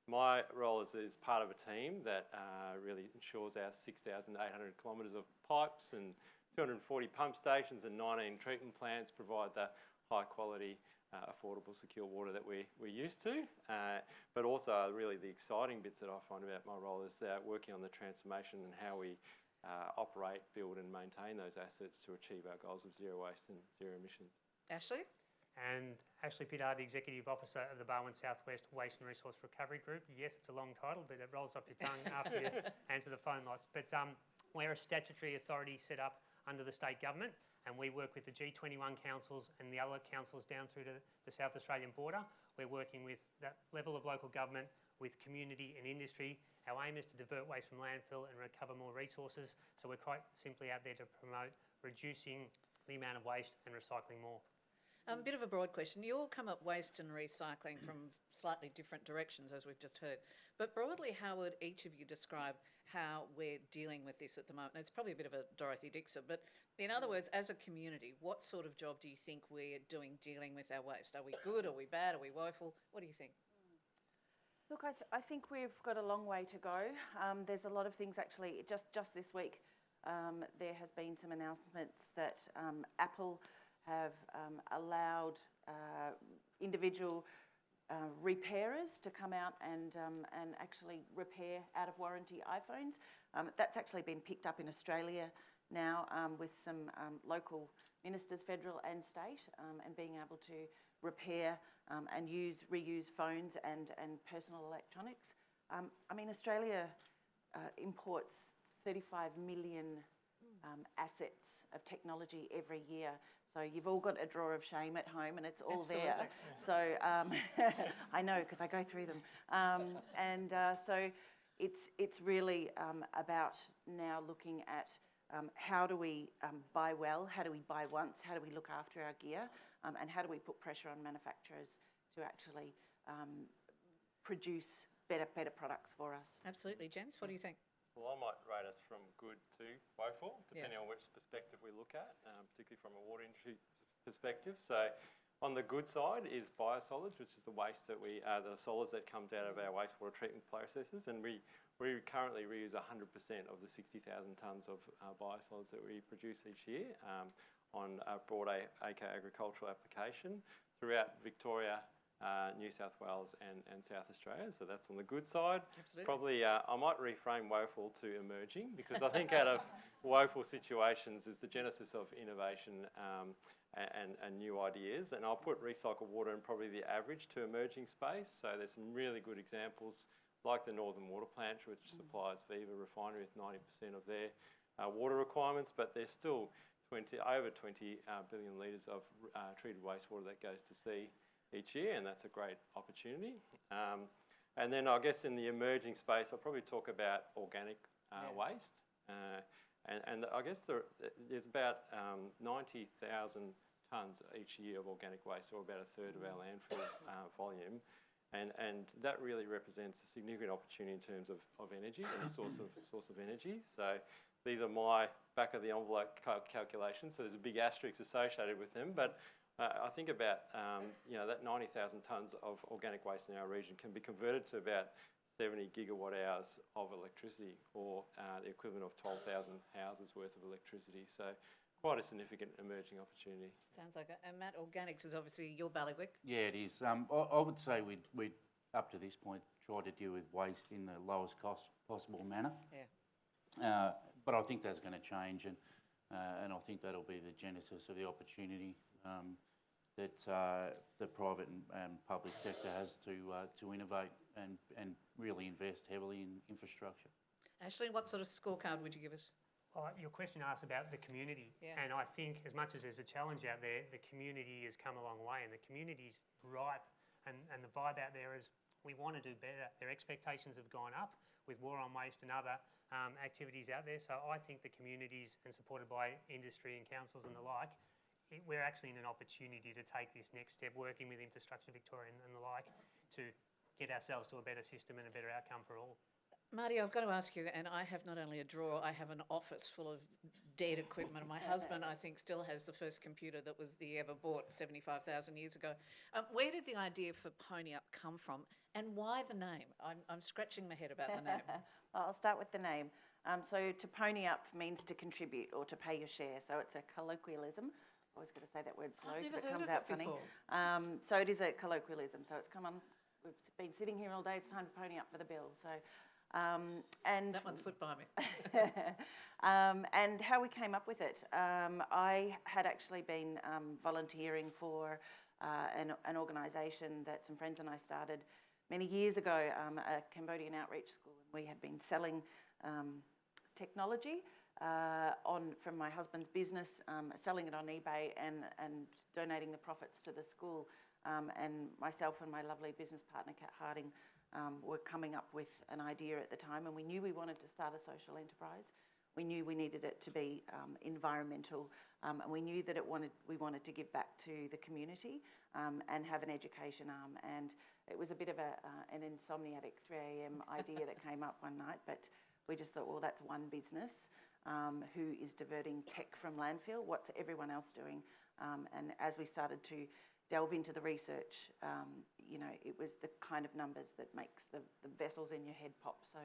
My role is part of a team that really ensures our 6,800 kilometres of pipes and 240 pump stations and 19 treatment plants provide the high quality, affordable, secure water that we're used to. But also really the exciting bits that I find about my role is working on the transformation and how we operate, build and maintain those assets to achieve our goals of zero waste and zero emissions. Ashley? And Ashley Pittard, the Executive Officer of the Barwon South West Waste and Resource Recovery Group. Yes, it's a long title, but it rolls off your tongue after you answer the phone lots. But we're a statutory authority set up under the state government, and we work with the G21 councils and the other councils down through to the South Australian border. We're working with that level of local government, with community and industry. Our aim is to divert waste from landfill and recover more resources. So we're quite simply out there to promote reducing the amount of waste and recycling more. A bit of a broad question. You all come at waste and recycling from slightly different directions, as we've just heard. But broadly, how would each of you describe how we're dealing with this at the moment? It's probably a bit of a Dorothy Dixon, but in other words, as a community, what sort of job do you think we're doing dealing with our waste? Are we good? Are we bad? Are we woeful? What do you think? Look, I think we've got a long way to go. There's a lot of things actually, just this week, there has been some announcements that Apple have allowed individual repairers to come out and actually repair out of warranty iPhones. That's actually been picked up in Australia now with some local ministers, federal and state, and being able to repair and reuse phones and personal electronics. I mean, Australia imports 35 million assets of technology every year. So you've all got a drawer of shame at home and it's all Absolutely. there. So I know because I go through them. So it's really about now looking at how do we buy well, how do we buy once, how do we look after our gear, and how do we put pressure on manufacturers to actually produce better products for us. Absolutely. Jens, what do you think? Well, I might rate us from good to woeful, depending on which perspective we look at, particularly from a water industry perspective. So on the good side is biosolids, which is the waste that the solids that comes out of our wastewater treatment processes. And we currently reuse 100% of the 60,000 tonnes of biosolids that we produce each year on a broad acre agricultural application throughout Victoria, New South Wales and South Australia, so that's on the good side. Absolutely. Probably I might reframe woeful to emerging, because I think out of woeful situations is the genesis of innovation and new ideas, and I'll put recycled water in probably the average to emerging space. So there's some really good examples like the Northern Water Plant, which supplies Viva Refinery with 90% of their water requirements, but there's still over 20 billion litres of treated wastewater that goes to sea each year, and that's a great opportunity. And then I guess in the emerging space, I'll probably talk about organic waste. And I guess there's about 90,000 tonnes each year of organic waste, or about a third of our landfill volume. And that really represents a significant opportunity in terms of energy and a source of energy. So these are my back of the envelope calculations. So there's a big asterisk associated with them, but I think about that 90,000 tonnes of organic waste in our region can be converted to about 70 gigawatt hours of electricity, or the equivalent of 12,000 houses worth of electricity. So quite a significant emerging opportunity. Sounds like it. And Matt, organics is obviously your bailiwick. Yeah, it is. I would say we'd up to this point tried to deal with waste in the lowest cost possible manner. Yeah. But I think that's going to change, and I think that'll be the genesis of the opportunity that the private and public sector has to innovate and really invest heavily in infrastructure. Ashley, what sort of scorecard would you give us? Your question asks about the community, and I think as much as there's a challenge out there, the community has come a long way, and the community's ripe, and the vibe out there is we want to do better. Their expectations have gone up with war on waste and other activities out there, so I think the communities, and supported by industry and councils and the like, we're actually in an opportunity to take this next step, working with Infrastructure Victoria and the like, to get ourselves to a better system and a better outcome for all. Mardi, I've got to ask you, and I have not only a drawer, I have an office full of dead equipment. My husband, I think, still has the first computer that he ever bought 75,000 years ago. Where did the idea for PonyUp come from, and why the name? I'm scratching my head about the name. I'll start with the name. So to pony up means to contribute or to pay your share, so it's a colloquialism. Always got to say that word slow because it comes out funny. So it is a colloquialism. So it's come on. We've been sitting here all day. It's time to pony up for the bill. So, and that one slipped by me. And how we came up with it, I had actually been volunteering for an organisation that some friends and I started many years ago, a Cambodian outreach school, and we had been selling technology from my husband's business, selling it on eBay and donating the profits to the school. And myself and my lovely business partner, Kat Harding, were coming up with an idea at the time, and we knew we wanted to start a social enterprise. We knew we needed it to be environmental, and we knew that we wanted to give back to the community and have an education arm. And it was a bit of an insomniatic 3 a.m. idea that came up one night, but we just thought, well, that's one business who is diverting tech from landfill. What's everyone else doing? And as we started to delve into the research, it was the kind of numbers that makes the vessels in your head pop. So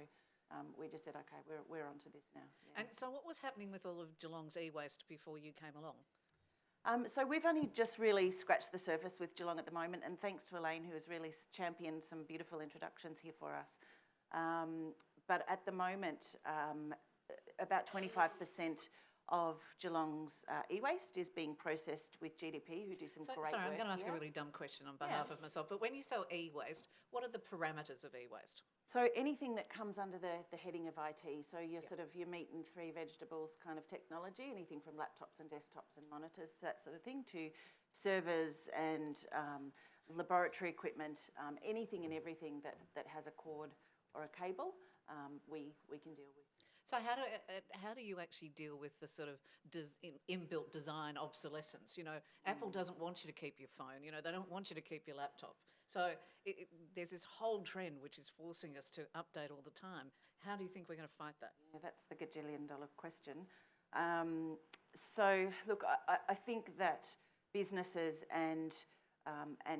we just said, okay, we're onto this now. Yeah. And so what was happening with all of Geelong's e-waste before you came along? So we've only just really scratched the surface with Geelong at the moment, and thanks to Elaine, who has really championed some beautiful introductions here for us. But at the moment, about 25% of Geelong's e-waste is being processed with GDP, who do some great work. Sorry, I'm going to ask a really dumb question on behalf of myself, but when you say e-waste, what are the parameters of e-waste? So anything that comes under the heading of IT, so your sort of your meat and three vegetables kind of technology, anything from laptops and desktops and monitors, that sort of thing, to servers and laboratory equipment, anything and everything that has a cord or a cable, we can deal with. So how do you actually deal with the sort of inbuilt design obsolescence? Apple doesn't want you to keep your phone. They don't want you to keep your laptop. So there's this whole trend which is forcing us to update all the time. How do you think we're going to fight that? Yeah, that's the gajillion-dollar question. So look, I think that businesses and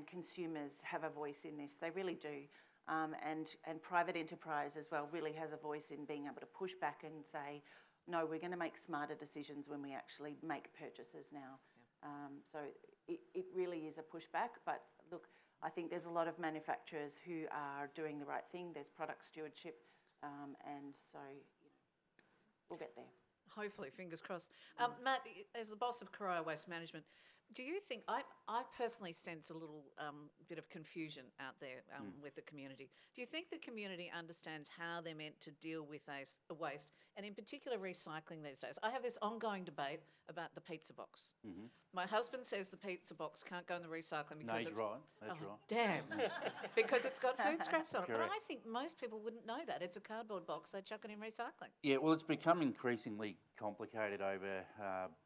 consumers have a voice in this. They really do. And private enterprise as well really has a voice in being able to push back and say, no, we're going to make smarter decisions when we actually make purchases now. Yeah. So it really is a pushback, but look, I think there's a lot of manufacturers who are doing the right thing. There's product stewardship, and so we'll get there. Hopefully, fingers crossed. Matt, as the boss of Corio Waste Management, do you think, I personally sense a little bit of confusion out there with the community. Do you think the community understands how they're meant to deal with waste, and in particular recycling these days? I have this ongoing debate about the pizza box. Mm-hmm. My husband says the pizza box can't go in the recycling because he's right. That's right. Damn. Because it's got food scraps on it. Correct. But I think most people wouldn't know that. It's a cardboard box. They chuck it in recycling. Yeah, well, it's become increasingly complicated over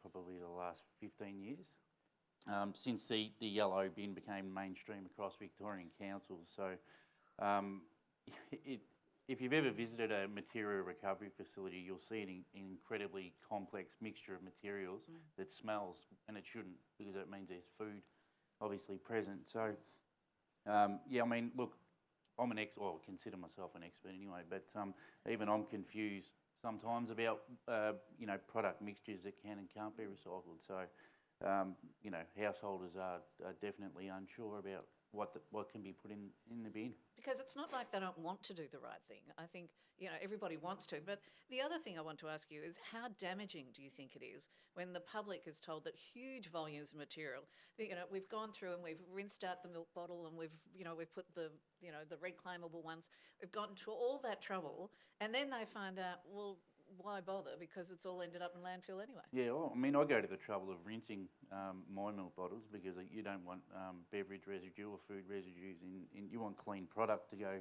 probably the last 15 years. Since the yellow bin became mainstream across Victorian councils. So if you've ever visited a material recovery facility, you'll see an incredibly complex mixture of materials that smells, and it shouldn't, because that means there's food obviously present. So, yeah, I mean, look, I'm an consider myself an expert anyway, but even I'm confused sometimes about, product mixtures that can and can't be recycled. So, householders are definitely unsure about what can be put in the bin. Because it's not like they don't want to do the right thing. I think, everybody wants to. But the other thing I want to ask you is, how damaging do you think it is when the public is told that huge volumes of material, we've gone through and we've rinsed out the milk bottle and we've put the reclaimable ones, we've gone to all that trouble, and then they find out, well, why bother? Because it's all ended up in landfill anyway. Yeah, well, I mean, I go to the trouble of rinsing my milk bottles because you don't want beverage residue or food residues in. You want clean product to go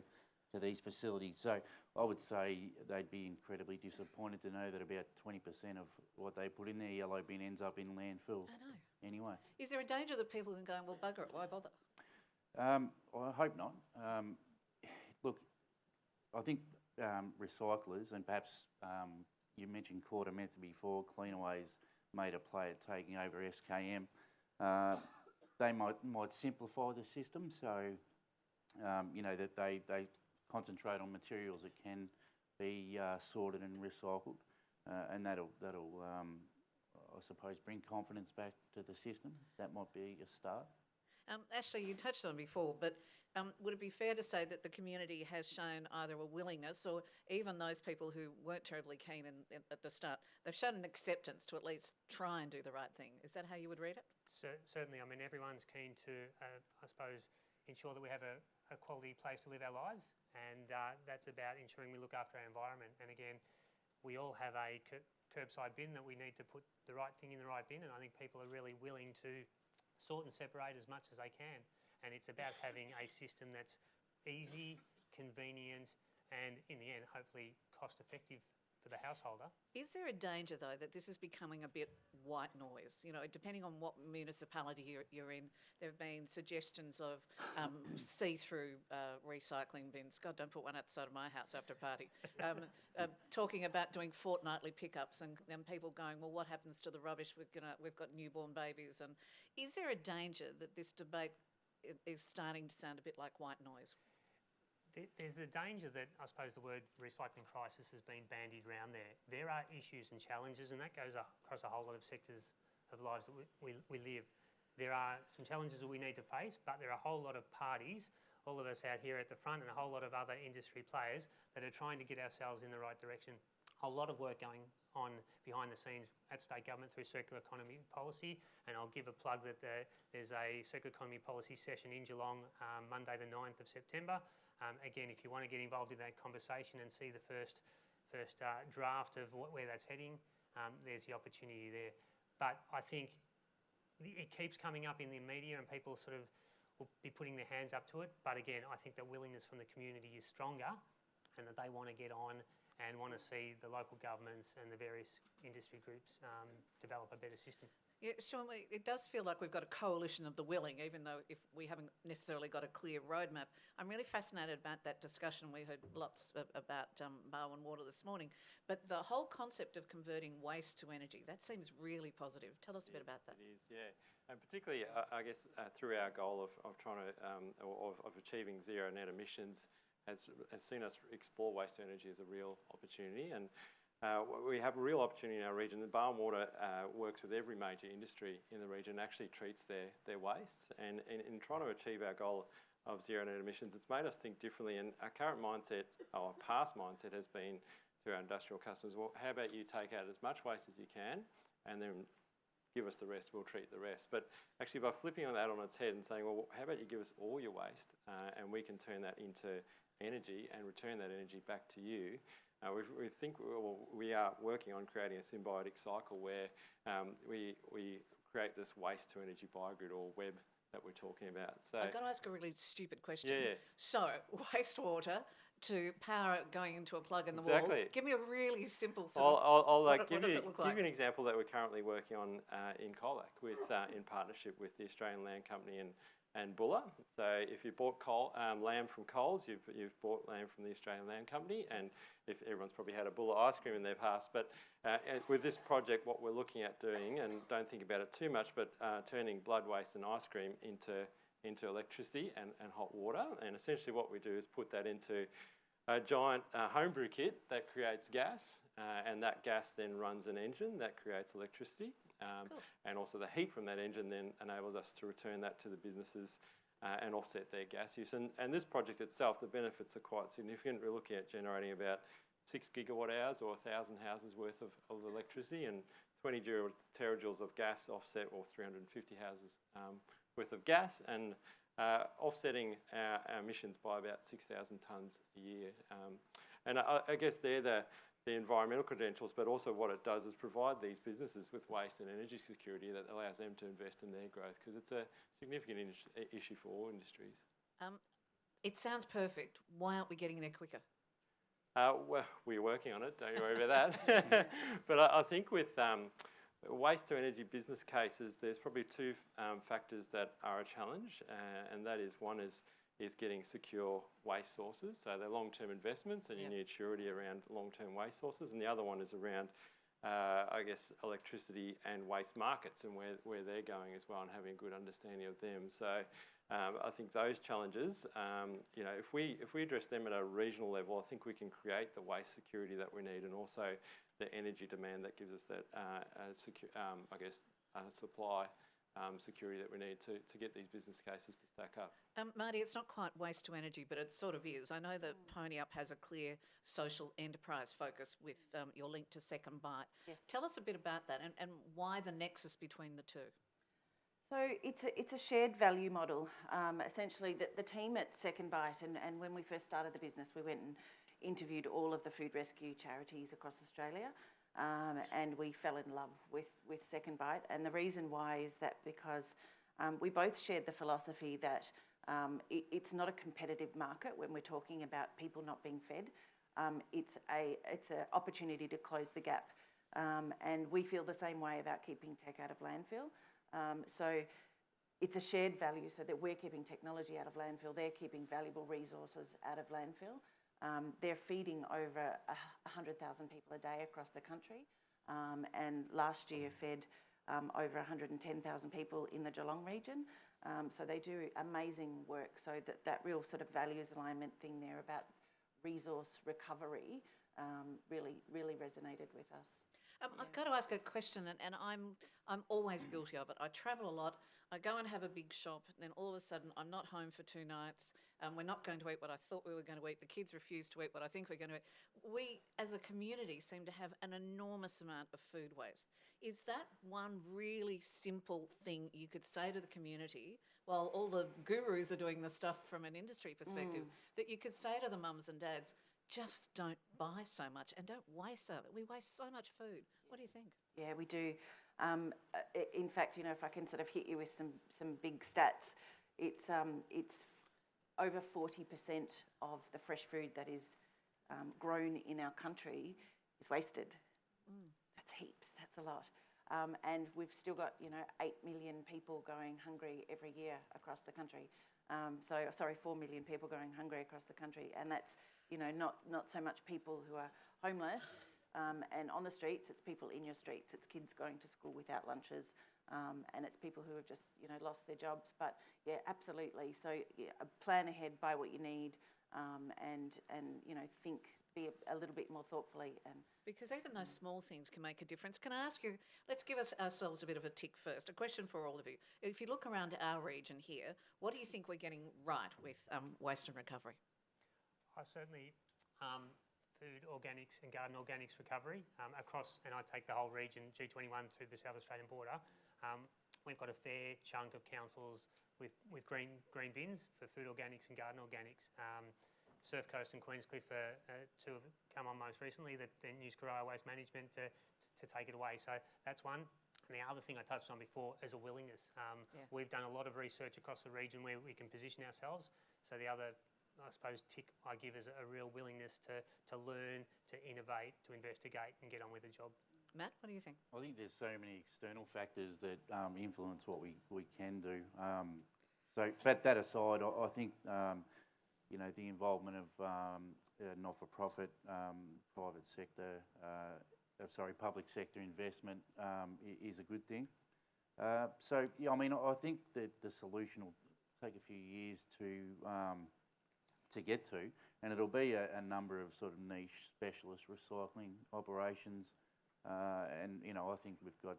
to these facilities. So I would say they'd be incredibly disappointed to know that about 20% of what they put in their yellow bin ends up in landfill. I know. Anyway. Is there a danger that people are going, well, bugger it, why bother? Well, I hope not. Look, I think recyclers, and perhaps you mentioned Quartermeta before, Cleanaway's made a play at taking over SKM. They might simplify the system so that they concentrate on materials that can be sorted and recycled, and that'll I suppose bring confidence back to the system. That might be a start. Ashley, you touched on it before, but would it be fair to say that the community has shown either a willingness, or even those people who weren't terribly keen at the start, they've shown an acceptance to at least try and do the right thing? Is that how you would read it? Certainly. I mean, everyone's keen to, I suppose, ensure that we have a quality place to live our lives, and that's about ensuring we look after our environment. And again, we all have a curbside bin that we need to put the right thing in the right bin, and I think people are really willing to sort and separate as much as they can. And it's about having a system that's easy, convenient, and in the end, hopefully cost effective for to the householder. Is there a danger, though, that this is becoming a bit white noise? You know, depending on what municipality you're in, there have been suggestions of see-through recycling bins. God, don't put one outside of my house after a party. Talking about doing fortnightly pickups and people going, well, what happens to the rubbish? We've got newborn babies. And is there a danger that this debate is starting to sound a bit like white noise? There's a danger that I suppose the word recycling crisis has been bandied around there. There are issues and challenges, and that goes across a whole lot of sectors of lives that we live. There are some challenges that we need to face, but there are a whole lot of parties, all of us out here at the front and a whole lot of other industry players that are trying to get ourselves in the right direction. A lot of work going on behind the scenes at state government through circular economy policy, and I'll give a plug that there's a circular economy policy session in Geelong Monday the 9th of September. Again, if you want to get involved in that conversation and see the first draft of where that's heading, there's the opportunity there. But I think it keeps coming up in the media and people sort of will be putting their hands up to it. But again, I think the willingness from the community is stronger and that they want to get on and want to see the local governments and the various industry groups develop a better system. Yeah, Shaun, it does feel like we've got a coalition of the willing, even though if we haven't necessarily got a clear roadmap. I'm really fascinated about that discussion. We heard lots about Barwon Water this morning, but the whole concept of converting waste to energy, that seems really positive. Tell us a bit about that. It is, yeah. And particularly, I guess, through our goal of trying to, of achieving zero net emissions, has seen us explore waste to energy as a real opportunity. And we have a real opportunity in our region. The Barwon Water works with every major industry in the region and actually treats their wastes. And in trying to achieve our goal of zero net emissions, it's made us think differently. And our current mindset, or our past mindset, has been to our industrial customers, well, how about you take out as much waste as you can and then give us the rest, we'll treat the rest. But actually by flipping that on its head and saying, well, how about you give us all your waste and we can turn that into energy and return that energy back to you. We are working on creating a symbiotic cycle where we create this waste to energy biogrid or web that we're talking about. So I've got to ask a really stupid question. Yeah. So wastewater to power going into a plug in the Exactly. wall. Give me a really simple sort I'll what give does you it look like? an example that we're currently working on in Colac with in partnership with the Australian Land Company and Buller. So if you bought lamb from Coles, you've bought lamb from the Australian Land Company, and if everyone's probably had a Buller ice cream in their past. But with this project, what we're looking at doing, and don't think about it too much, but turning blood waste and ice cream into electricity and hot water. And essentially what we do is put that into a giant homebrew kit that creates gas, and that gas then runs an engine that creates electricity. Cool. And also the heat from that engine then enables us to return that to the businesses and offset their gas use. And this project itself, the benefits are quite significant. We're looking at generating about 6 gigawatt hours or 1,000 houses worth of electricity and 20 terajoules of gas offset, or 350 houses worth of gas, and offsetting our emissions by about 6,000 tonnes a year. And I guess they're the environmental credentials, but also what it does is provide these businesses with waste and energy security that allows them to invest in their growth, because it's a significant issue for all industries. It sounds perfect. Why aren't we getting there quicker? Well, we're working on it, don't you worry about that. But I think with waste to energy business cases, there's probably two factors that are a challenge, and that is, one is getting secure waste sources. So they're long-term investments, and you need surety around long-term waste sources. And the other one is around, I guess, electricity and waste markets and where they're going as well, and having a good understanding of them. So I think those challenges, if we address them at a regional level, I think we can create the waste security that we need, and also the energy demand that gives us that, supply security that we need to get these business cases to stack up. Mardi, it's not quite waste to energy, but it sort of is. I know that PonyUp has a clear social enterprise focus with your link to Second Bite. Yes. Tell us a bit about that and why the nexus between the two. So it's a shared value model. Essentially, the team at Second Bite, and when we first started the business, we went and interviewed all of the food rescue charities across Australia, and we fell in love with Second Bite. And the reason why is that because we both shared the philosophy that it's not a competitive market when we're talking about people not being fed. it's an opportunity to close the gap. And we feel the same way about keeping tech out of landfill. So it's a shared value, so that we're keeping technology out of landfill, they're keeping valuable resources out of landfill. They're feeding over 100,000 people a day across the country, and last year fed over 110,000 people in the Geelong region. So they do amazing work, so that real sort of values alignment thing there about resource recovery really resonated with us. I've got to ask a question, and I'm always guilty of it. I travel a lot. I go and have a big shop, and then all of a sudden I'm not home for 2 nights. We're not going to eat what I thought we were going to eat. The kids refuse to eat what I think we're going to eat. We, as a community, seem to have an enormous amount of food waste. Is that one really simple thing you could say to the community, while all the gurus are doing the stuff from an industry perspective, that you could say to the mums and dads, just don't buy so much and don't waste it. We waste so much food. What do you think? Yeah, we do. In fact, if I can sort of hit you with some big stats, it's over 40% of the fresh food that is grown in our country is wasted. That's heaps. That's a lot. And we've still got 8 million people going hungry every year across the country. 4 million people going hungry across the country, and that's not so much people who are homeless and on the streets. It's people in your streets. It's kids going to school without lunches, and it's people who have just lost their jobs. But yeah, absolutely. So plan ahead, buy what you need, and think, be a little bit more thoughtfully. And because even those small things can make a difference. Can I ask you, let's give ourselves a bit of a tick first. A question for all of you. If you look around our region here, what do you think we're getting right with waste and recovery? I certainly food organics and garden organics recovery across, and I take the whole region, G21 through the South Australian border. We've got a fair chunk of councils with green bins for food organics and garden organics. Surf Coast and Queenscliff are two have come on most recently that then use Corio Waste Management to take it away. So that's one. And the other thing I touched on before is a willingness. We've done a lot of research across the region where we can position ourselves. So the other, I suppose, tick I give is a real willingness to learn, to innovate, to investigate and get on with the job. Matt, what do you think? I think there's so many external factors that influence what we can do. But that aside, I think the involvement of not-for-profit, private sector, public sector investment is a good thing. I think that the solution will take a few years to get to, and it'll be a number of sort of niche specialist recycling operations, and I think we've got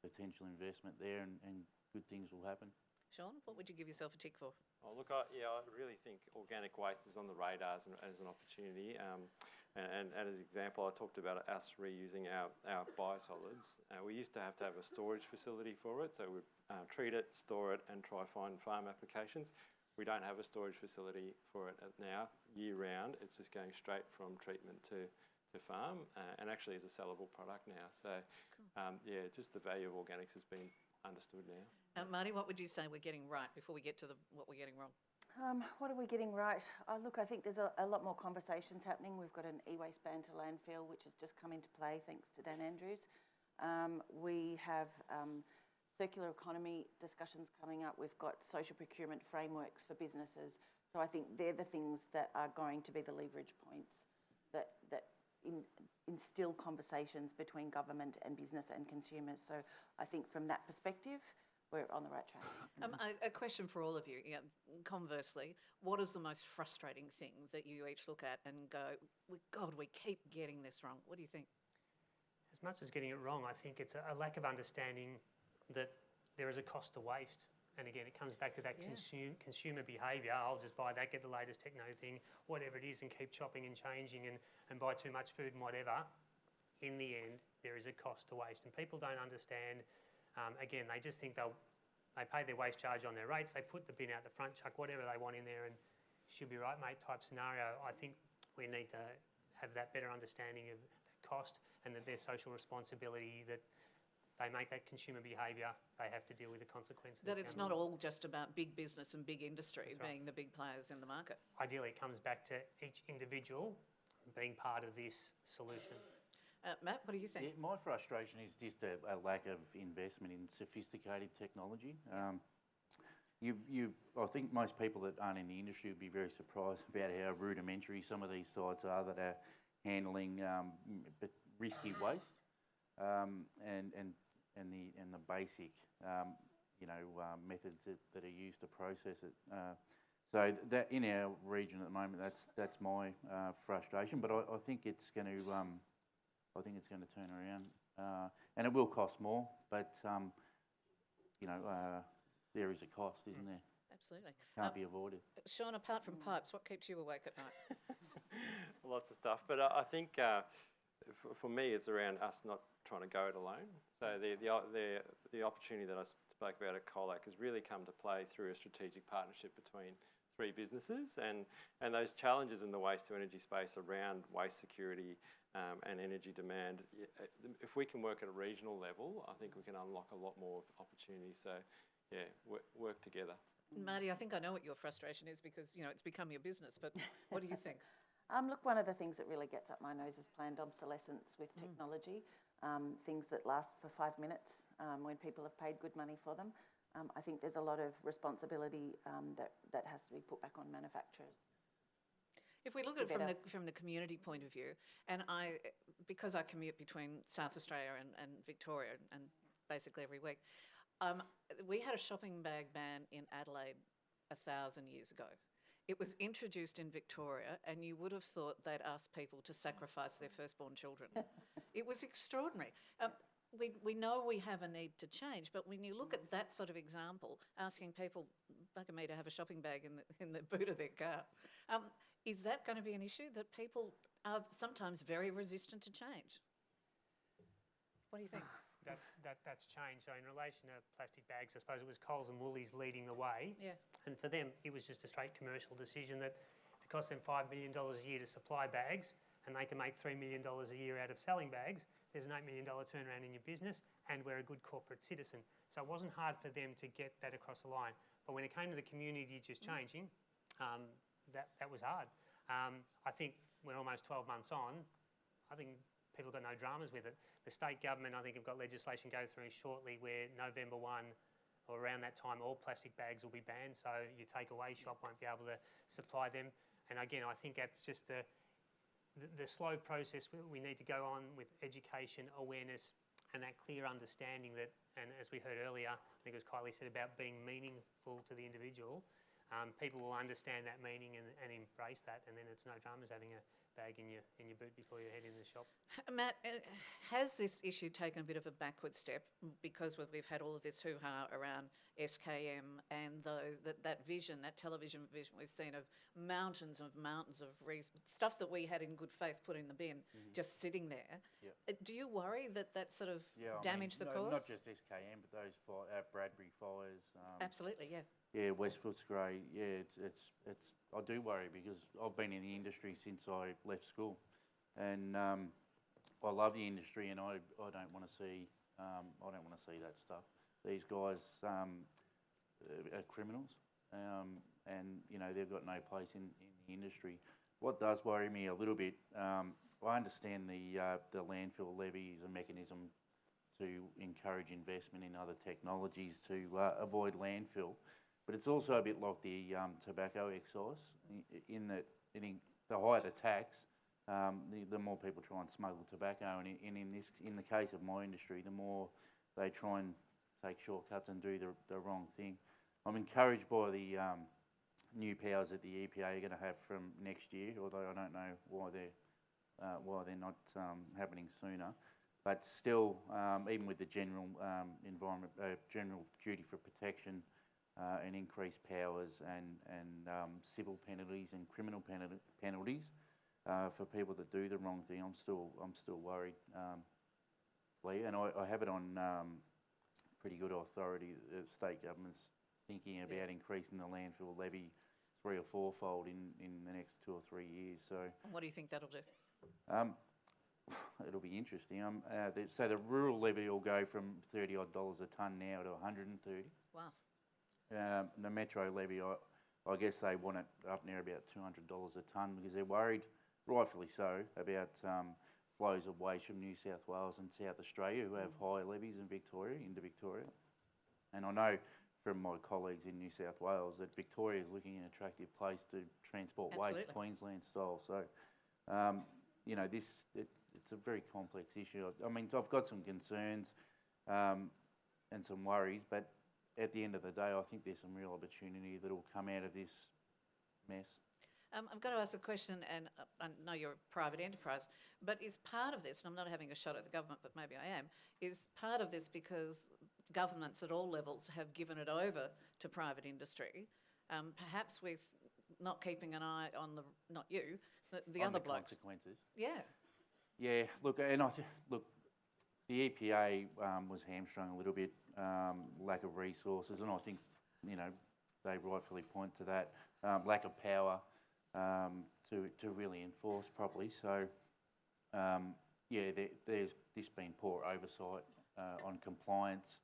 potential investment there, and good things will happen. Shaun, what would you give yourself a tick for? Oh, look, I really think organic waste is on the radar as an opportunity. And as an example, I talked about us reusing our biosolids. We used to have a storage facility for it, so we'd treat it, store it, and try find farm applications. We don't have a storage facility for it now, year round. It's just going straight from treatment to farm, and actually is a sellable product now. So, cool. Just the value of organics has been understood now. Mardi, what would you say we're getting right before we get to what we're getting wrong? What are we getting right? Look, I think there's a lot more conversations happening. We've got an e-waste ban to landfill, which has just come into play thanks to Dan Andrews. We have circular economy discussions coming up. We've got social procurement frameworks for businesses. So I think they're the things that are going to be the leverage points that instill conversations between government and business and consumers. So I think from that perspective, we're on the right track. A question for all of you. Conversely, what is the most frustrating thing that you each look at and go, God, we keep getting this wrong? What do you think? As much as getting it wrong, I think it's a lack of understanding that there is a cost to waste. And again, it comes back to that consumer behaviour. I'll just buy that, get the latest techno thing, whatever it is, and keep chopping and changing and buy too much food and whatever. In the end, there is a cost to waste. And people don't understand. Again, they just think they pay their waste charge on their rates, they put the bin out the front, chuck whatever they want in there and should be right, mate, type scenario. I think we need to have that better understanding of the cost and that their social responsibility, that they make that consumer behaviour, they have to deal with the consequences. That it's not all just about big business and big industry being the big players in the market. Ideally, it comes back to each individual being part of this solution. Matt, what do you think? Yeah, my frustration is just a lack of investment in sophisticated technology. I think most people that aren't in the industry would be very surprised about how rudimentary some of these sites are that are handling risky waste and the basic methods that are used to process it. So that in our region at the moment, that's my frustration. But I think it's going to turn around, and it will cost more. But there is a cost, isn't there? Absolutely. Can't be avoided. Shaun, apart from pipes, what keeps you awake at night? Lots of stuff, but I think for me it's around us not trying to go it alone. So the opportunity that I spoke about at Colac has really come to play through a strategic partnership between three businesses, and those challenges in the waste to energy space around waste security and energy demand. If we can work at a regional level, I think we can unlock a lot more opportunity. So yeah, work together. Mardi, I think I know what your frustration is because, it's become your business, but what do you think? Look, one of the things that really gets up my nose is planned obsolescence with technology, things that last for 5 minutes when people have paid good money for them. I think there's a lot of responsibility that has to be put back on manufacturers. If we look at it from the community point of view, and because I commute between South Australia and Victoria and basically every week, we had a shopping bag ban in Adelaide 1,000 years ago. It was introduced in Victoria, and you would have thought they'd ask people to sacrifice their firstborn children. It was extraordinary. We know we have a need to change, but when you look at that sort of example, asking people, bugger me, to have a shopping bag in the boot of their car, is that going to be an issue that people are sometimes very resistant to change? What do you think? That's changed. So in relation to plastic bags, I suppose it was Coles and Woolies leading the way. Yeah. And for them, it was just a straight commercial decision that it costs them $5 million a year to supply bags, and they can make $3 million a year out of selling bags. There's an $8 million turnaround in your business, and we're a good corporate citizen. So it wasn't hard for them to get that across the line. But when it came to the community just changing, that was hard. I think we're almost 12 months on. I think people got no dramas with it. The state government, I think, have got legislation go through shortly where November 1 or around that time, all plastic bags will be banned. So your takeaway shop won't be able to supply them. And again, I think that's just the slow process we need to go on with education, awareness, and that clear understanding that, and as we heard earlier, I think it was Kylie said about being meaningful to the individual. People will understand that meaning and embrace that, and then it's no dramas having a bag in your boot before you head in the shop. Matt, has this issue taken a bit of a backward step because we've had all of this hoo-ha around SKM and that vision, that television vision we've seen of mountains of stuff that we had in good faith put in the bin, just sitting there. Yep. Do you worry that sort of damaged the cause? Not just SKM, but those Bradbury fires. Absolutely, yeah. Yeah, West Footscray. Yeah, it's. I do worry because I've been in the industry since I left school, and I love the industry, and I don't want to see that stuff. These guys are criminals, and they've got no place in the industry. What does worry me a little bit, I understand the landfill levy is a mechanism to encourage investment in other technologies to avoid landfill. But it's also a bit like the tobacco excise, in that the higher the tax, the more people try and smuggle tobacco, and in the case of my industry, the more they try and take shortcuts and do the wrong thing. I'm encouraged by the new powers that the EPA are going to have from next year, although I don't know why they're not happening sooner. But still, even with the general general duty for protection. And increased powers and civil penalties and criminal penalties for people that do the wrong thing. I'm still worried, Leigh, and I have it on pretty good authority. The state government's thinking about increasing the landfill levy 3- or 4-fold in the next 2 or 3 years. So, what do you think that'll do? It'll be interesting. So the rural levy will go from $30 odd a tonne now to $130. Wow. The metro levy, I guess they want it up near about $200 a tonne because they're worried rightfully so, about flows of waste from New South Wales and South Australia who have higher levies than Victoria, into Victoria. And I know from my colleagues in New South Wales that Victoria is looking an attractive place to transport waste, Queensland style. So, you know, it's a very complex issue. I mean, I've got some concerns and some worries, but at the end of the day, I think there's some real opportunity that will come out of this mess. I've got to ask a question, and I know you're a private enterprise, but is part of this, and I'm not having a shot at the government, but maybe I am, is part of this because governments at all levels have given it over to private industry, perhaps with not keeping an eye on the, not you, the other blokes. Consequences. Yeah. Yeah, look, and look, the EPA was hamstrung a little bit, lack of resources, and I think, you know, they rightfully point to that, lack of power to really enforce properly. So, yeah, there's been poor oversight on compliance.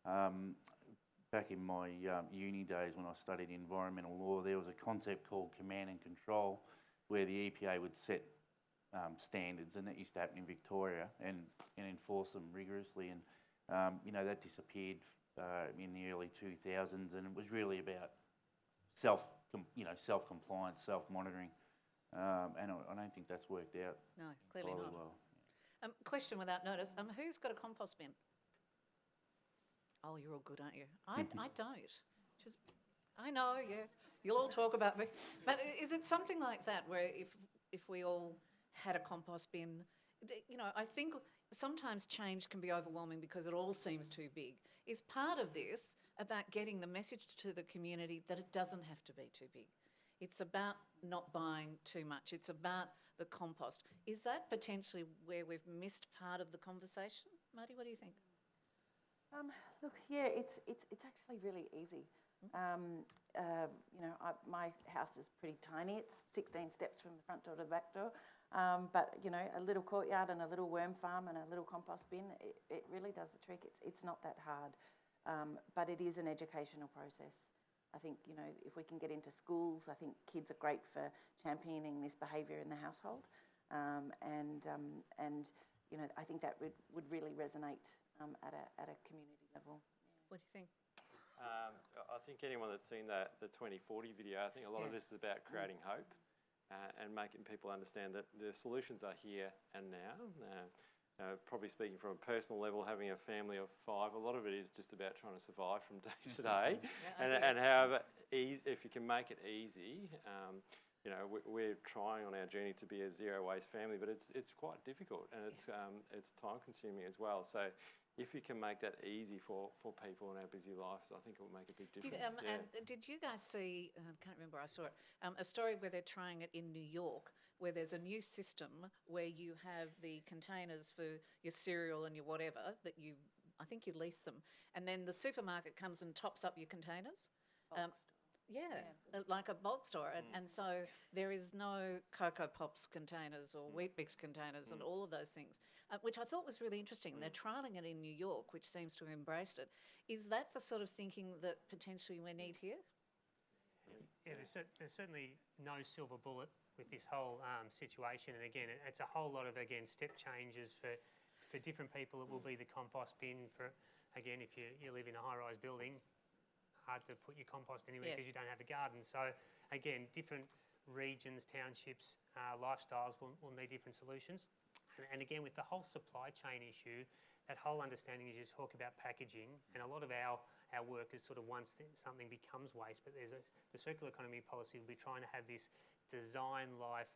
Back in my uni days when I studied environmental law, there was a concept called command and control where the EPA would set standards, and that used to happen in Victoria, and enforce them rigorously. And, you know, that disappeared in the early 2000s, and it was really about self-compliance, self-monitoring. And I don't think that's worked out. No, clearly not. Well. Question without notice. Who's got a compost bin? Oh, you're all good, aren't you? I don't. I know, yeah. You'll all talk about me. But is it something like that where if we all had a compost bin, you know, I think sometimes change can be overwhelming because it all seems too big. Is part of this about getting the message to the community that it doesn't have to be too big? It's about not buying too much. It's about the compost. Is that potentially where we've missed part of the conversation? Mardi, what do you think? Look, yeah, it's actually really easy. You know, my house is pretty tiny. It's 16 steps from the front door to the back door. But, you know, a little courtyard and a little worm farm and a little compost bin, it really does the trick. It's not that hard, but it is an educational process. I think, you know, if we can get into schools, I think kids are great for championing this behaviour in the household. And you know, I think that would really resonate at a community level. Yeah. What do you think? I think anyone that's seen the 2040 video, I think a lot of this is about creating hope and making people understand that the solutions are here and now. Probably speaking from a personal level, having a family of 5, a lot of it is just about trying to survive from day to day. And however, if you can make it easy, you know, we're trying on our journey to be a zero waste family, but it's quite difficult, and it's time consuming as well. So if you can make that easy for people in our busy lives, I think it will make a big difference. And did you guys see, I can't remember, I saw it, a story where they're trying it in New York, where there's a new system where you have the containers for your cereal and your whatever, that I think you lease them, and then the supermarket comes and tops up your containers. Like a bulk store. And so there is no Cocoa Pops containers or Wheat Bix containers and all of those things, which I thought was really interesting. They're trialling it in New York, which seems to have embraced it. Is that the sort of thinking that potentially we need here? Yeah, there's certainly no silver bullet with this whole situation. And again, it's a whole lot of, step changes for different people. It will be the compost bin for, again, if you live in a high-rise building, hard to put your compost anywhere because you don't have a garden. So again, different regions, townships, lifestyles will need different solutions. And again, with the whole supply chain issue, that whole understanding is you talk about packaging, and a lot of our work is sort of once something becomes waste, but the circular economy policy will be trying to have this design life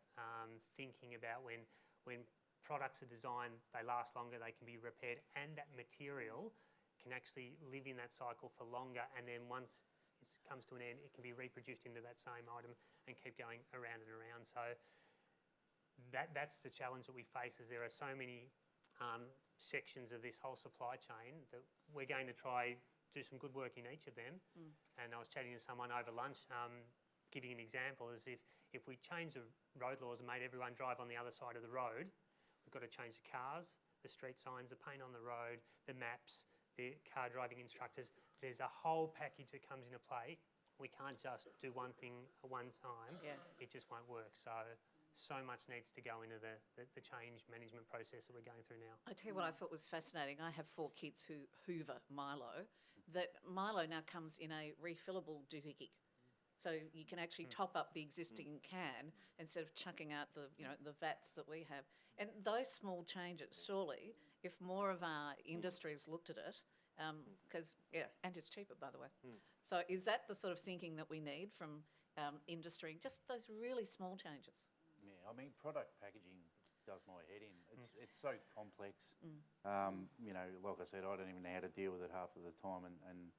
thinking about when products are designed, they last longer, they can be repaired, and that material can actually live in that cycle for longer, and then once it comes to an end, it can be reproduced into that same item and keep going around and around. So that's the challenge that we face, is there are so many sections of this whole supply chain that we're going to try do some good work in each of them. And I was chatting to someone over lunch, giving an example, is if we change the road laws and made everyone drive on the other side of the road, we've got to change the cars, the street signs, the paint on the road, the maps, the car driving instructors. There's a whole package that comes into play. We can't just do one thing at one time. It just won't work. So so much needs to go into the change management process that we're going through now. I tell you what I thought was fascinating. I have 4 kids who hoover Milo. That Milo now comes in a refillable doohickey. So you can actually top up the existing can instead of chucking out the vats that we have. And those small changes, surely, if more of our industries looked at it, because and it's cheaper, by the way. So is that the sort of thinking that we need from industry? Just those really small changes. Yeah, I mean, product packaging does my head in. It's so complex. Like I said, I don't even know how to deal with it half of the time, and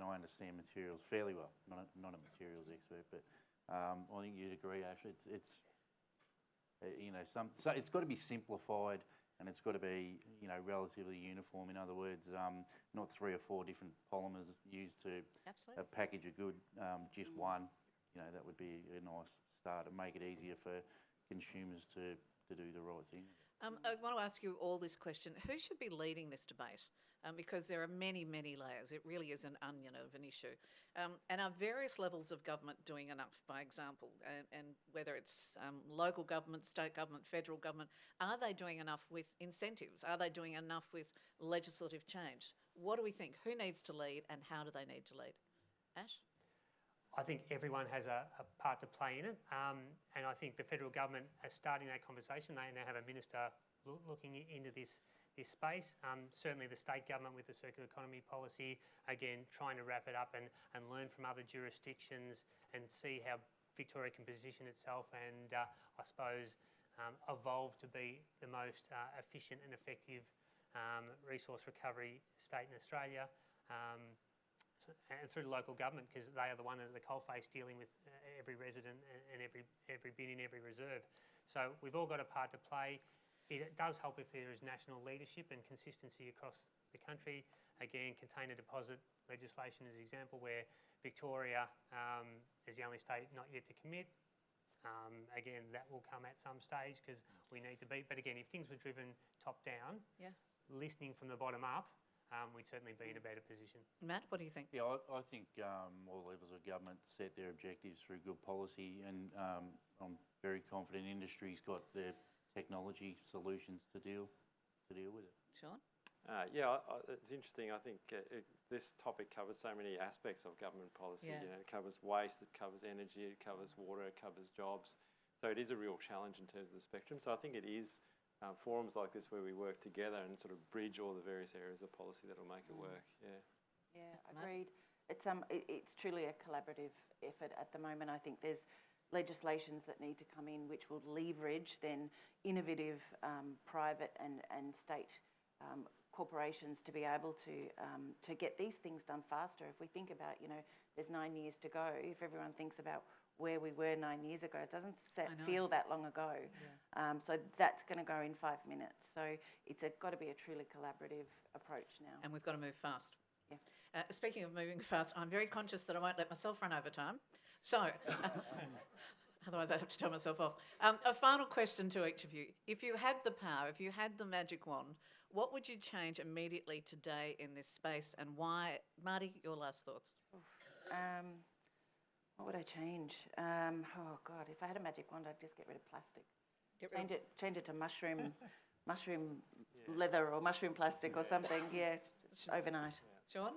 I understand materials fairly well. Not a materials expert, but I think you'd agree, Ash. It's it's got to be simplified, and it's got to be relatively uniform. In other words, not 3 or 4 different polymers used to package a good, just one. That would be a nice start and make it easier for consumers to do the right thing. I want to ask you all this question. Who should be leading this debate? Because there are many, many layers. It really is an onion of an issue. And are various levels of government doing enough, by example? And whether it's local government, state government, federal government, are they doing enough with incentives? Are they doing enough with legislative change? What do we think? Who needs to lead and how do they need to lead? Ash? I think everyone has a part to play in it, and I think the federal government is starting that conversation. They now have a minister looking into this space. Certainly the state government with the circular economy policy, again, trying to wrap it up and learn from other jurisdictions and see how Victoria can position itself and I suppose evolve to be the most efficient and effective resource recovery state in Australia. And through the local government, because they are the one at the coalface dealing with every resident and every bin in every reserve. So we've all got a part to play. It does help if there is national leadership and consistency across the country. Again, container deposit legislation is an example where Victoria is the only state not yet to commit. Again, that will come at some stage because we need to be. But again, if things were driven top down, listening from the bottom up, we'd certainly be in a better position. Matt, what do you think? Yeah, I think all levels of government set their objectives through good policy, and I'm very confident industry's got the technology solutions to deal with it. Shaun? It's interesting. I think this topic covers so many aspects of government policy. Yeah. It covers waste, it covers energy, it covers water, it covers jobs. So it is a real challenge in terms of the spectrum. So I think it is forums like this where we work together and sort of bridge all the various areas of policy that will make it work. Yeah, agreed. It's truly a collaborative effort at the moment. I think there's legislations that need to come in which will leverage then innovative private and state corporations to be able to get these things done faster. If we think about, there's 9 years to go. If everyone thinks about where we were 9 years ago, it doesn't feel that long ago. Yeah. So that's going to go in 5 minutes. So it's got to be a truly collaborative approach now. And we've got to move fast. Yeah. Speaking of moving fast, I'm very conscious that I won't let myself run over time. So, otherwise I'd have to tell myself off. A final question to each of you. If you had the power, if you had the magic wand, what would you change immediately today in this space and why? Mardi, your last thoughts. What would I change? Oh God, if I had a magic wand, I'd just get rid of plastic. Change it to mushroom leather or mushroom plastic or something. Yeah, just overnight. Shaun?